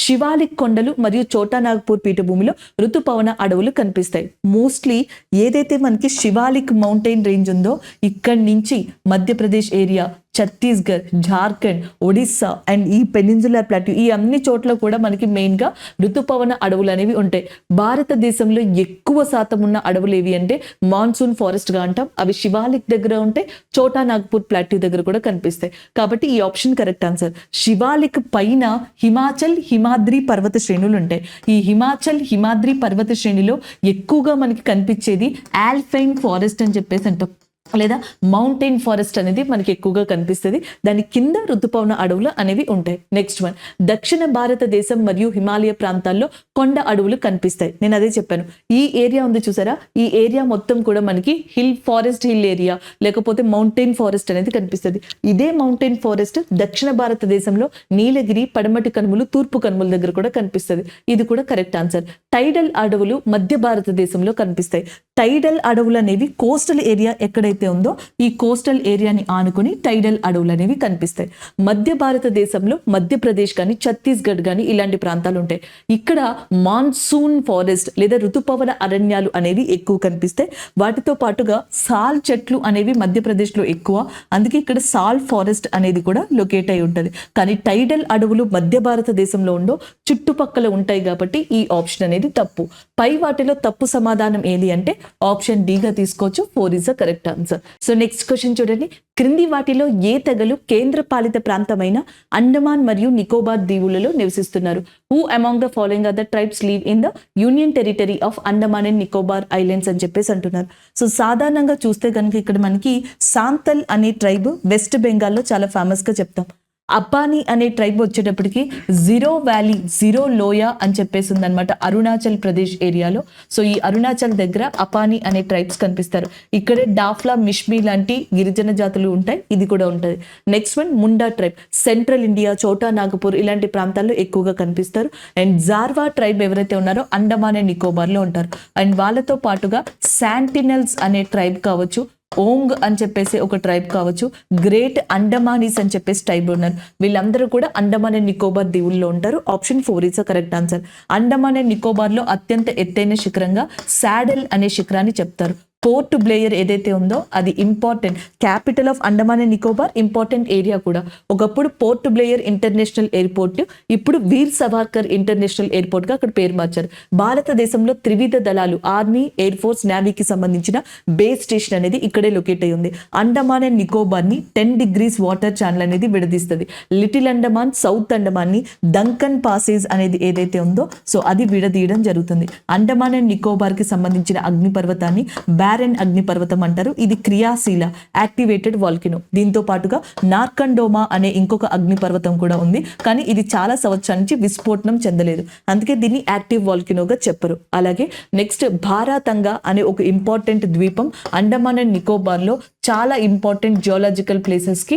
శివాలిక్ కొండలు మరియు చోటా నాగపూర్ పీఠభూమిలో ఋతుపవన అడవులు కనిపిస్తాయి. మోస్ట్లీ ఏదైతే మనకి శివాలిక్ మౌంటైన్ రేంజ్ ఉందో ఇక్కడి నుంచి మధ్యప్రదేశ్ ఏరియా, ఛత్తీస్గఢ్, జార్ఖండ్, ఒడిస్సా అండ్ ఈ పెనిన్సులార్ ప్లాట్యూ, ఈ అన్ని చోట్ల కూడా మనకి మెయిన్గా ఋతుపవన అడవులు అనేవి ఉంటాయి. భారతదేశంలో ఎక్కువ శాతం ఉన్న అడవులు ఏవి అంటే మాన్సూన్ ఫారెస్ట్గా అంటాం. అవి శివాలిక్ దగ్గర ఉంటాయి, చోటా నాగపూర్ ప్లాట్యూ దగ్గర కూడా కనిపిస్తాయి. కాబట్టి ఈ ఆప్షన్ కరెక్ట్ ఆన్సర్. శివాలిక్ పైన హిమాచల్, హిమాద్రి పర్వత శ్రేణులు ఉంటాయి. ఈ హిమాచల్, హిమాద్రి పర్వత శ్రేణిలో ఎక్కువగా మనకి కనిపించేది ఆల్పైన్ ఫారెస్ట్ అని చెప్పేసి అంటాం, లేదా మౌంటైన్ ఫారెస్ట్ అనేది మనకి ఎక్కువగా కనిపిస్తుంది. దాని కింద ఋతుపవన అడవులు అనేవి ఉంటాయి. నెక్స్ట్ వన్, దక్షిణ భారతదేశం మరియు హిమాలయ ప్రాంతాల్లో కొండ అడవులు కనిపిస్తాయి. నేను అదే చెప్పాను, ఈ ఏరియా ఉంది చూసారా, ఈ ఏరియా మొత్తం కూడా మనకి హిల్ ఫారెస్ట్, హిల్ ఏరియా లేకపోతే మౌంటైన్ ఫారెస్ట్ అనేది కనిపిస్తుంది. ఇదే మౌంటైన్ ఫారెస్ట్ దక్షిణ భారతదేశంలో నీలగిరి, పడమటి కనుమలు, తూర్పు కనుమల దగ్గర కూడా కనిపిస్తుంది. ఇది కూడా కరెక్ట్ ఆన్సర్. టైడల్ అడవులు మధ్య భారతదేశంలో కనిపిస్తాయి. టైడల్ అడవులు అనేవి కోస్టల్ ఏరియా ఎక్కడైతే ఉందో ఈ కోస్టల్ ఏరియాని ఆనుకుని టైడల్ అడవులు అనేవి కనిపిస్తాయి. మధ్య భారతదేశంలో మధ్యప్రదేశ్ కానీ ఛత్తీస్గఢ్ కానీ ఇలాంటి ప్రాంతాలు ఉంటాయి. ఇక్కడ మాన్సూన్ ఫారెస్ట్ లేదా ఋతుపవన అరణ్యాలు అనేవి ఎక్కువ కనిపిస్తాయి. వాటితో పాటుగా సాల్ చెట్లు అనేవి మధ్యప్రదేశ్లో ఎక్కువ, అందుకే ఇక్కడ సాల్ ఫారెస్ట్ అనేది కూడా లొకేట్ అయి ఉంటుంది. కానీ టైడల్ అడవులు మధ్య భారతదేశంలో ఉండో చుట్టుపక్కల ఉంటాయి కాబట్టి ఈ ఆప్షన్ అనేది తప్పు. పై వాటిలో తప్పు సమాధానం ఏది అంటే ఆప్షన్ D గా తీసుకోవచ్చు. 4 is the correct answer. So next question చూడండి, క్రింది వాటిలో ఏ తెగలు కేంద్ర పాలిత ప్రాంతమైన అండమాన్ మరియు నికోబార్ దీవులలో నివసిస్తున్నారు? Who among the following are the tribes live in the union territory of Andaman and Nicobar islands అని చెప్పేసి అంటున్నారు. సో సాధారణంగా చూస్తే కనుక ఇక్కడ మనకి సాంతల్ అనే ట్రైబ్ వెస్ట్ బెంగాల్లో చాలా ఫేమస్ గా చెప్తాం. అపానీ అనే ట్రైబ్ వచ్చేటప్పటికి జీరో వ్యాలీ, జీరో లోయ అని చెప్పేసి ఉందన్నమాట అరుణాచల్ ప్రదేశ్ ఏరియాలో. సో ఈ అరుణాచల్ దగ్గర అపానీ అనే ట్రైబ్స్ కనిపిస్తారు. ఇక్కడే డాఫ్లా, మిష్మి లాంటి గిరిజన జాతులు ఉంటాయి, ఇది కూడా ఉంటుంది. Next one Munda tribe, central India, చోటా నాగపూర్ ఇలాంటి ప్రాంతాల్లో ఎక్కువగా కనిపిస్తారు. అండ్ జార్వా ట్రైబ్ ఎవరైతే ఉన్నారో అండమాన్ అండ్ నికోబార్లో ఉంటారు. అండ్ వాళ్ళతో పాటుగా శాంటినల్స్ అనే ట్రైబ్ కావచ్చు, ఓంగ్ అని చెప్పేసి ఒక ట్రైబ్ కావచ్చు, గ్రేట్ అండమానీస్ అని చెప్పేసి ట్రైబ్ ఉన్నారు. వీళ్ళందరూ కూడా అండమాన్ అండ్ నికోబార్ దీవుల్లో ఉంటారు. Option 4 is correct answer. Andaman and Nicobar లో అత్యంత ఎత్తైన శిఖరంగా సాడల్ అనే శిఖరాన్ని చెప్తారు. పోర్ట్ బ్లేయర్ ఏదైతే ఉందో అది important capital of Andaman and Nicobar, important area కూడా. ఒకప్పుడు పోర్ట్ బ్లేయర్ ఇంటర్నేషనల్ ఎయిర్పోర్ట్, ఇప్పుడు వీర్ సవార్కర్ ఇంటర్నేషనల్ ఎయిర్పోర్ట్ గా అక్కడ పేరు మార్చారు. భారతదేశంలో త్రివిధ దళాలు ఆర్మీ, ఎయిర్ ఫోర్స్, నేవీకి సంబంధించిన బేస్ స్టేషన్ అనేది ఇక్కడే లొకేట్ అయి ఉంది. అండమాన్ అండ్ నికోబార్ ని 10 degrees వాటర్ ఛానల్ అనేది విడదీస్తుంది. లిటిల్ అండమాన్, సౌత్ అండమాన్ ని డంకన్ పాసేజ్ అనేది ఏదైతే ఉందో సో అది విడదీయడం జరుగుతుంది. అండమాన్ అండ్ నికోబార్ కి సంబంధించిన అగ్నిపర్వతాన్ని బ్యారెన్ అగ్నిపర్వతం అంటారు. ఇది క్రియాశీల యాక్టివేటెడ్ వాల్కినో. దీంతో పాటుగా నార్కండోమా అనే ఇంకొక అగ్నిపర్వతం కూడా ఉంది, కానీ ఇది చాలా సంవత్సరాల నుంచి విస్ఫోటనం చెందలేదు, అందుకే దీన్ని యాక్టివ్ వాల్కినోగా చెప్పరు. అలాగే నెక్స్ట్ భారాతంగా అనే ఒక ఇంపార్టెంట్ ద్వీపం అండమాన్ అండ్ నికోబార్ లో చాలా ఇంపార్టెంట్ జియోలాజికల్ ప్లేసెస్ కి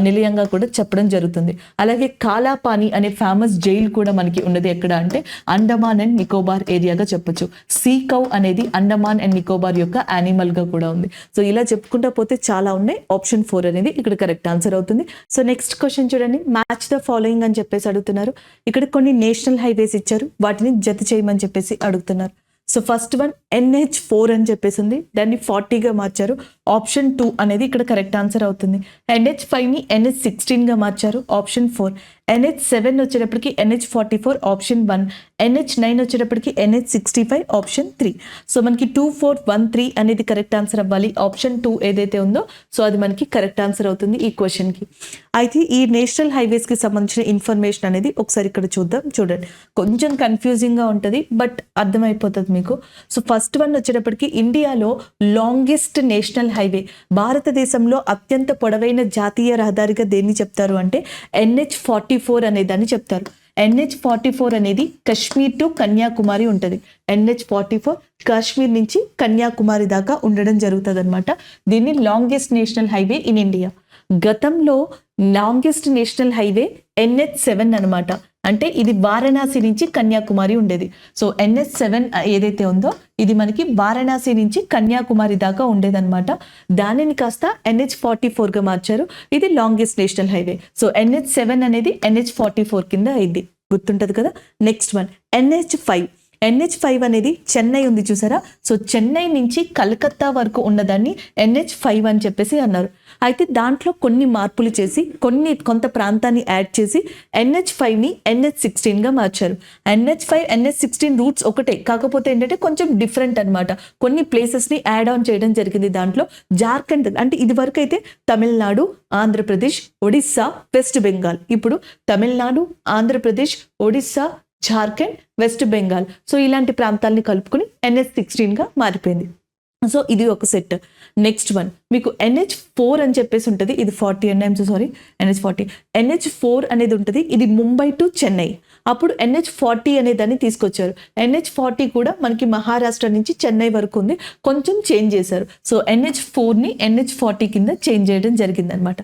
నిలయంగా కూడా చెప్పడం జరుగుతుంది. అలాగే కాలాపాని అనే ఫేమస్ జైల్ కూడా మనకి ఉన్నది ఎక్కడ అంటే అండమాన్ అండ్ నికోబార్ ఏరియాగా చెప్పొచ్చు. సీ కౌ అనేది అండమాన్ అండ్ నికోబార్ యొక్క యానిమల్ గా కూడా ఉంది. సో ఇలా చెప్పుకుంటా పోతే చాలా ఉన్నాయి. ఆప్షన్ 4 అనేది ఇక్కడ కరెక్ట్ ఆన్సర్ అవుతుంది. సో నెక్స్ట్ క్వశ్చన్ చూడండి, మ్యాచ్ ద ఫాలోయింగ్ అని చెప్పేసి అడుగుతున్నారు. ఇక్కడ కొన్ని నేషనల్ హైవేస్ ఇచ్చారు, వాటిని జత చేయమని చెప్పేసి అడుగుతున్నారు. సో ఫస్ట్ వన్ NH4 అని చెప్పేసి ఉంది, దాన్ని 40గా మార్చారు. ఆప్షన్ 2 అనేది ఇక్కడ కరెక్ట్ ఆన్సర్ అవుతుంది. NH5 ని NH16 గా మార్చారు. ఆప్షన్ 4. NH7 వచ్చేటప్పటికి NH44 ఆప్షన్ 1. NH9 వచ్చేటప్పటికి NH65 ఆప్షన్ 3. సో మనకి 2, 4, 1, 3 అనేది కరెక్ట్ ఆన్సర్ అవ్వాలి. ఆప్షన్ 2 ఏదైతే ఉందో సో అది మనకి కరెక్ట్ ఆన్సర్ అవుతుంది ఈ క్వశ్చన్ కి. అయితే ఈ నేషనల్ హైవేస్ కి సంబంధించిన ఇన్ఫర్మేషన్ అనేది ఒకసారి ఇక్కడ చూద్దాం. చూడండి, కొంచెం కన్ఫ్యూజింగ్ గా ఉంటుంది బట్ అర్థమైపోతుంది మీకు. సో ఫస్ట్ వన్ వచ్చేటప్పటికి ఇండియాలో లాంగెస్ట్ నేషనల్ హైవే, భారతదేశంలో అత్యంత పొడవైన జాతీయ రహదారిగా దేన్ని చెప్తారు అంటే NH44 అనే దాన్ని చెప్తారు. NH44 అనేది కశ్మీర్ టు కన్యాకుమారి ఉంటుంది. NH44 కాశ్మీర్ నుంచి కన్యాకుమారి దాకా ఉండడం జరుగుతుంది అనమాట. దీన్ని longest national highway in India. గతంలో లాంగెస్ట్ నేషనల్ హైవే NH7 అనమాట. అంటే ఇది వారణాసి నుంచి కన్యాకుమారి ఉండేది. సో NH7 ఏదైతే ఉందో ఇది మనకి వారణాసి నుంచి కన్యాకుమారి దాకా ఉండేదన్నమాట. దానిని కాస్త NH44గా మార్చారు. ఇది longest national highway. So NH7 అనేది NH44 కింద అయింది, గుర్తుంటది కదా. నెక్స్ట్ వన్ NH5 అనేది చెన్నై ఉంది చూసారా. సో చెన్నై నుంచి కలకత్తా వరకు ఉన్నదాన్ని NH5 అని చెప్పేసి అన్నారు. అయితే దాంట్లో కొన్ని మార్పులు చేసి కొంత ప్రాంతాన్ని యాడ్ చేసి NH5ని NH16గా మార్చారు. NH5 NH16 రూట్స్ ఒకటే, కాకపోతే ఏంటంటే కొంచెం డిఫరెంట్ అనమాట. కొన్ని ప్లేసెస్ని యాడ్ ఆన్ చేయడం జరిగింది. దాంట్లో జార్ఖండ్ అంటే ఇది వరకు అయితే తమిళనాడు, ఆంధ్రప్రదేశ్, ఒడిస్సా, వెస్ట్ బెంగాల్. ఇప్పుడు తమిళనాడు, ఆంధ్రప్రదేశ్, ఒడిస్సా, జార్ఖండ్, వెస్ట్ బెంగాల్. సో ఇలాంటి ప్రాంతాలని కలుపుకుని NH16గా మారిపోయింది. సో ఇది ఒక సెట్. నెక్స్ట్ వన్ మీకు NH4 అని చెప్పేసి ఉంటుంది. ఇది 40 and I'm so sorry NH40. NH4 అనేది ఉంటుంది, ఇది ముంబై టు చెన్నై. అప్పుడు NH40 అనే దాన్ని తీసుకొచ్చారు. NH40 కూడా మనకి మహారాష్ట్ర నుంచి చెన్నై వరకు ఉంది, కొంచెం చేంజ్ చేశారు. సో NH4ని NH40 కింద చేంజ్ చేయడం జరిగింది అనమాట.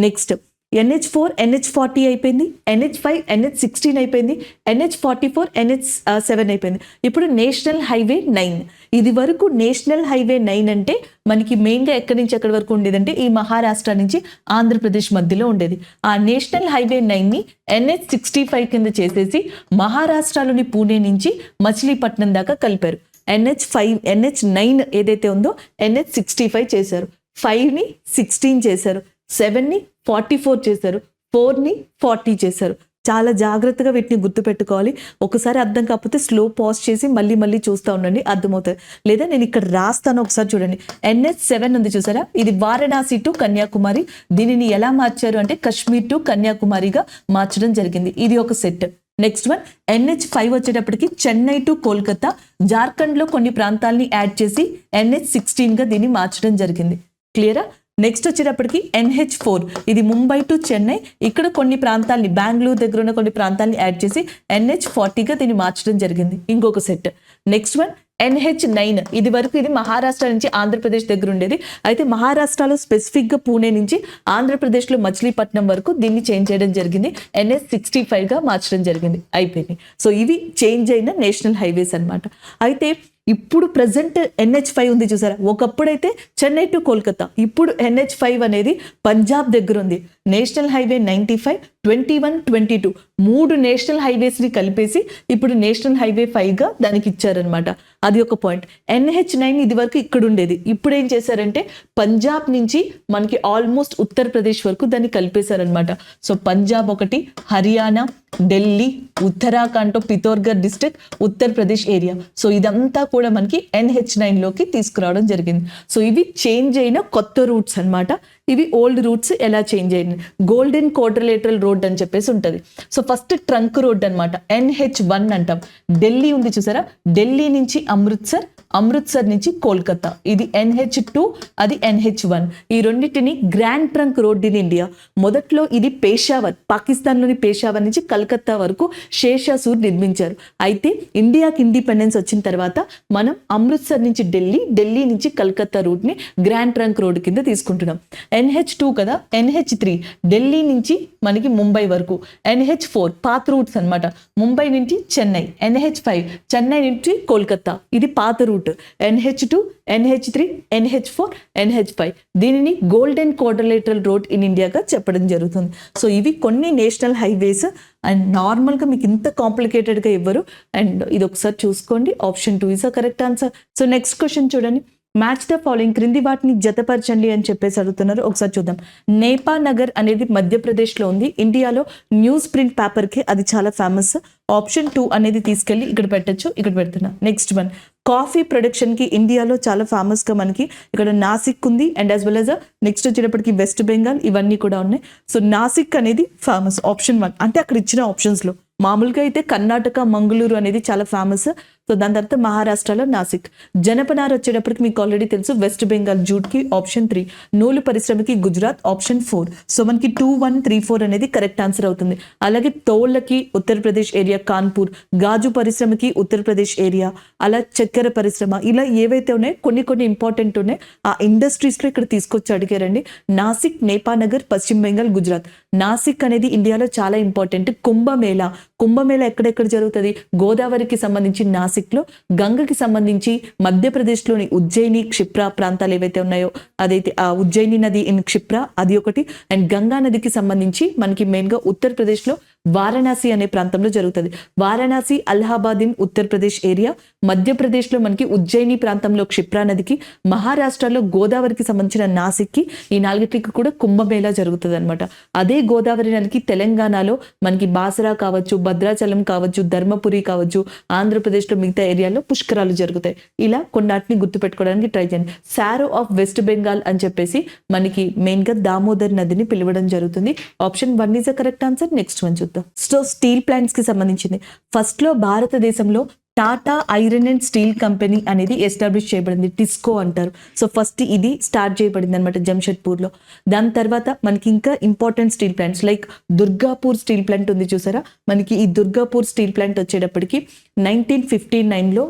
నెక్స్ట్ NH4 NH40 అయిపోయింది, NH5 NH16 అయిపోయింది, NH44 NH7 అయిపోయింది. ఇప్పుడు నేషనల్ హైవే 9. ఇది వరకు నేషనల్ హైవే 9 అంటే మనకి మెయిన్గా ఎక్కడి నుంచి ఎక్కడి వరకు ఉండేదంటే ఈ మహారాష్ట్ర నుంచి ఆంధ్రప్రదేశ్ మధ్యలో ఉండేది. ఆ నేషనల్ హైవే 9ని NH65 కింద చేసేసి మహారాష్ట్రలోని పూణే నుంచి మచిలీపట్నం దాకా కలిపారు. NH9 ఏదైతే ఉందో NH65 చేశారు, 5ని 16 చేశారు, 7ని 44 చేశారు, 4ని 40 చేశారు. చాలా జాగ్రత్తగా వీటిని గుర్తుపెట్టుకోవాలి. ఒకసారి అర్థం కాకపోతే స్లో పాజ్ చేసి మళ్ళీ చూస్తూ ఉండండి, అర్థమవుతుంది. లేదా నేను ఇక్కడ రాస్తాను, ఒకసారి చూడండి. NH7 ఉంది చూసారా, ఇది వారణాసి టు కన్యాకుమారి. దీనిని ఎలా మార్చారు అంటే కశ్మీర్ టు కన్యాకుమారిగా మార్చడం జరిగింది. ఇది ఒక సెట్. నెక్స్ట్ వన్ NH5 వచ్చేటప్పటికి చెన్నై టు కోల్కతా, జార్ఖండ్లో కొన్ని ప్రాంతాలని యాడ్ చేసి NH16గా దీన్ని మార్చడం జరిగింది. క్లియరా? నెక్స్ట్ వచ్చేటప్పటికి NH4, ఇది ముంబై టు చెన్నై, ఇక్కడ కొన్ని ప్రాంతాలని బెంగళూరు దగ్గర ఉన్న కొన్ని ప్రాంతాలని యాడ్ చేసి NH40గా దీన్ని మార్చడం జరిగింది. ఇంకొక సెట్. నెక్స్ట్ వన్ NH9, ఇది వరకు ఇది మహారాష్ట్ర నుంచి ఆంధ్రప్రదేశ్ దగ్గర ఉండేది. అయితే మహారాష్ట్రలో స్పెసిఫిక్గా పూణే నుంచి ఆంధ్రప్రదేశ్లో మచిలీపట్నం వరకు దీన్ని చేంజ్ చేయడం జరిగింది, NH65గా మార్చడం జరిగింది. అయిపోయింది. సో ఇవి చేంజ్ అయిన నేషనల్ హైవేస్ అనమాట. అయితే ఇప్పుడు ప్రజెంట్ NH5 ఉంది చూసారా, ఒకప్పుడైతే చెన్నై టు కోల్కతా, ఇప్పుడు NH5 అనేది పంజాబ్ దగ్గర ఉంది. నేషనల్ హైవే 95, 21, 22 3 నేషనల్ హైవేస్ని కలిపేసి ఇప్పుడు నేషనల్ హైవే 5గా దానికి ఇచ్చారనమాట. అది ఒక పాయింట్. NH9 ఇది వరకు ఇక్కడ ఉండేది, ఇప్పుడు ఏం చేశారంటే పంజాబ్ నుంచి మనకి ఆల్మోస్ట్ ఉత్తరప్రదేశ్ వరకు దాన్ని కలిపేశారనమాట. సో పంజాబ్ ఒకటి, Haryana, Delhi, Uttarakhand Pithoragarh district, Uttar Pradesh area. So ఇదంతా కూడా మనకి NH9 లోకి తీసుకురావడం జరిగింది. సో ఇవి చేంజ్ అయిన కొత్త రూట్స్ అన్నమాట. ఇవి ఓల్డ్ రూట్స్ ఎలా చేంజ్ అయ్యింది. గోల్డెన్ క్వాడ్రిలేటరల్ రోడ్ అని చెప్పేసి ఉంటుంది. సో ఫస్ట్ ట్రంక్ రోడ్ అనమాట, NH1 అంటాం. ఢిల్లీ ఉంది చూసారా, ఢిల్లీ నుంచి అమృత్సర్, అమృత్సర్ నుంచి కోల్కతా, ఇది NH2, అది NH1. ఈ రెండింటిని grand trunk road in India. మొదట్లో ఇది పేషావర్, పాకిస్తాన్లోని పేషావర్ నుంచి కలకత్తా వరకు శేషాసూర్ నిర్మించారు. అయితే ఇండియాకి ఇండిపెండెన్స్ వచ్చిన తర్వాత మనం అమృత్సర్ నుంచి ఢిల్లీ, ఢిల్లీ నుంచి కలకత్తా రూట్ ని గ్రాండ్ ట్రంక్ రోడ్ కింద తీసుకుంటున్నాం. NH2 కదా, NH3 ఢిల్లీ నుంచి మనకి ముంబై వరకు, NH4 పాత రూట్స్ అనమాట, ముంబై నుంచి చెన్నై, NH5 చెన్నై నుంచి కోల్కతా, ఇది పాత route. NH2, NH3, NH4, NH5 దీనిని గోల్డెన్ క్వాడ్రిలేటరల్ రోడ్ ఇన్ ఇండియాగా చెప్పడం జరుగుతుంది. సో ఇవి కొన్ని నేషనల్ హైవేస్. అండ్ నార్మల్గా మీకు ఇంత కాంప్లికేటెడ్గా ఇవ్వరు. అండ్ ఇది ఒకసారి చూసుకోండి, option 2 is a correct answer. So next question చూడండి, మ్యాచ్ ద ఫాలోయింగ్, క్రింది వాటిని జతపరచండి అని చెప్పేసి అడుగుతున్నారు. ఒకసారి చూద్దాం. నేపా నగర్ అనేది మధ్యప్రదేశ్లో ఉంది. ఇండియాలో న్యూస్ ప్రింట్ పేపర్కి అది చాలా ఫేమస్. ఆప్షన్ 2 అనేది తీసుకెళ్ళి ఇక్కడ పెట్టచ్చు, ఇక్కడ పెడుతున్నా. నెక్స్ట్ వన్, కాఫీ ప్రొడక్షన్కి ఇండియాలో చాలా ఫేమస్గా మనకి ఇక్కడ నాసిక్ ఉంది. And as well as next వచ్చేటప్పటికి వెస్ట్ బెంగాల్, ఇవన్నీ కూడా ఉన్నాయి. సో నాసిక్ అనేది ఫేమస్, ఆప్షన్ 1. అంటే అక్కడ ఇచ్చిన ఆప్షన్స్లో మామూలుగా అయితే కర్ణాటక, మంగళూరు అనేది చాలా ఫేమస్. సో దాని తర్వాత మహారాష్ట్రలో నాసిక్. జనపనార్ వచ్చేటప్పటికి మీకు ఆల్రెడీ తెలుసు, వెస్ట్ బెంగాల్ జూట్కి, ఆప్షన్ 3. నూలు పరిశ్రమకి గుజరాత్, ఆప్షన్ 4. సో మనకి 2, 1, 3, 4 అనేది కరెక్ట్ ఆన్సర్ అవుతుంది. అలాగే తోళ్ళకి ఉత్తరప్రదేశ్ ఏరియా కాన్పూర్, గాజు పరిశ్రమకి ఉత్తరప్రదేశ్ ఏరియా, అలా చక్కెర పరిశ్రమ, ఇలా ఏవైతే ఉన్నాయో కొన్ని కొన్ని ఇంపార్టెంట్ ఉన్నాయి ఆ ఇండస్ట్రీస్లో ఇక్కడ తీసుకొచ్చి అడిగారండి. నాసిక్, నేపానగర్, పశ్చిమ బెంగాల్, గుజరాత్. నాసిక్ అనేది ఇండియాలో చాలా ఇంపార్టెంట్. కుంభమేళా, కుంభమేళా ఎక్కడెక్కడ జరుగుతుంది, గోదావరికి సంబంధించి నాసిక్లో, గంగకి సంబంధించి మధ్యప్రదేశ్లోని ఉజ్జయిని, క్షిప్రా ప్రాంతాలు ఏవైతే ఉన్నాయో అదైతే ఆ ఉజ్జయిని నది ఇన్ క్షిప్రా అది ఒకటి. అండ్ గంగా నదికి సంబంధించి మనకి మెయిన్గా ఉత్తరప్రదేశ్లో వారణాసి అనే ప్రాంతంలో జరుగుతుంది. వారణాసి, అలహాబాద్ ఇన్ ఉత్తరప్రదేశ్ ఏరియా, మధ్యప్రదేశ్లో మనకి ఉజ్జయిని ప్రాంతంలో క్షిప్రా నదికి, మహారాష్ట్రలో గోదావరికి సంబంధించిన నాసిక్కి, ఈ నాలుగిటికి కూడా కుంభమేళా జరుగుతుంది అనమాట. అదే గోదావరి నదికి తెలంగాణలో మనకి బాసరా కావచ్చు, భద్రాచలం కావచ్చు, ధర్మపురి కావచ్చు, ఆంధ్రప్రదేశ్లో మిగతా ఏరియాలో పుష్కరాలు జరుగుతాయి. ఇలా కొన్నిటిని గుర్తుపెట్టుకోవడానికి ట్రై చేయండి. సారో ఆఫ్ వెస్ట్ బెంగాల్ అని చెప్పేసి మనకి మెయిన్గా దామోదర్ నదిని పిలవడం జరుగుతుంది. Option 1 is a correct answer. Next one చూద్దాం. సో స్టీల్ ప్లాంట్స్ కి సంబంధించింది. ఫస్ట్ లో భారతదేశంలో Tata iron and steel company అనేది ఎస్టాబ్లిష్ చేయబడింది, టిస్కో అంటారు. సో ఫస్ట్ ఇది స్టార్ట్ చేయబడింది అనమాట జంషెడ్పూర్లో. దాని తర్వాత మనకి ఇంకా important steel plants like Durgapur steel plant ఉంది చూసారా, మనకి ఈ దుర్గాపూర్ స్టీల్ ప్లాంట్ వచ్చేటప్పటికి 1959లో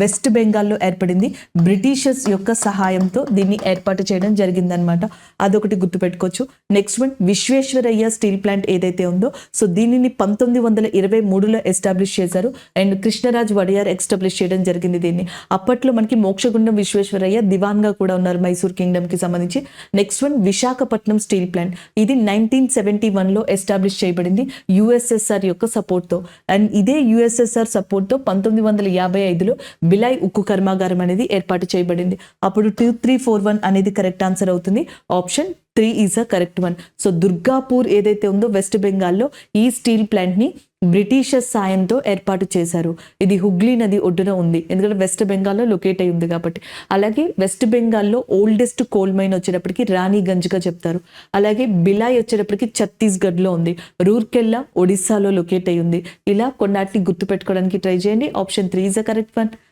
వెస్ట్ బెంగాల్లో ఏర్పడింది. బ్రిటిషర్స్ యొక్క సహాయంతో దీన్ని ఏర్పాటు చేయడం జరిగిందనమాట. అదొకటి గుర్తుపెట్టుకోవచ్చు. Next one, Visvesvaraya steel plant ఏదైతే ఉందో, సో దీనిని 1923లో ఎస్టాబ్లిష్ చేశారు. అండ్ కృష్ణరాజ్ వడియార్ ఎస్టాబ్లిష్ చేయడం జరిగింది దీన్ని. అప్పట్లో మనకి మోక్షగుండం విశ్వేశ్వరయ్య దివాన్గా కూడా ఉన్నారు మైసూర్ కింగ్డమ్ కి సంబంధించి. Next one, Visakhapatnam steel plant. ఇది 1971లో ఎస్టాబ్లిష్ చేయబడింది USSR యొక్క సపోర్ట్తో. అండ్ ఇదే USSR సపోర్ట్తో 1955లో బిలాయ్ ఉక్కు కర్మాగారం అనేది ఏర్పాటు చేయబడింది. అప్పుడు 2341 అనేది కరెక్ట్ ఆన్సర్ అవుతుంది. Option 3 is a correct one. So Durgapur ఏదైతే ఉందో వెస్ట్ బెంగాల్లో ఈ స్టీల్ ప్లాంట్ ని బ్రిటిషర్స్ సాయంతో ఏర్పాటు చేశారు. ఇది హుగ్లీ నది ఒడ్డున ఉంది, ఎందుకంటే వెస్ట్ బెంగాల్లో లొకేట్ అయి ఉంది కాబట్టి. అలాగే వెస్ట్ బెంగాల్లో ఓల్డెస్ట్ కోల్ మైన్ వచ్చేటప్పటికి రాణిగంజ్గా చెప్తారు. అలాగే బిలాయ్ వచ్చేటప్పటికి ఛత్తీస్గఢ్లో ఉంది. రూర్కెల్లా ఒడిస్సాలో లొకేట్ అయి ఉంది. ఇలా కొన్నిటిని గుర్తుపెట్టుకోవడానికి ట్రై చేయండి. Option 3 is a correct one.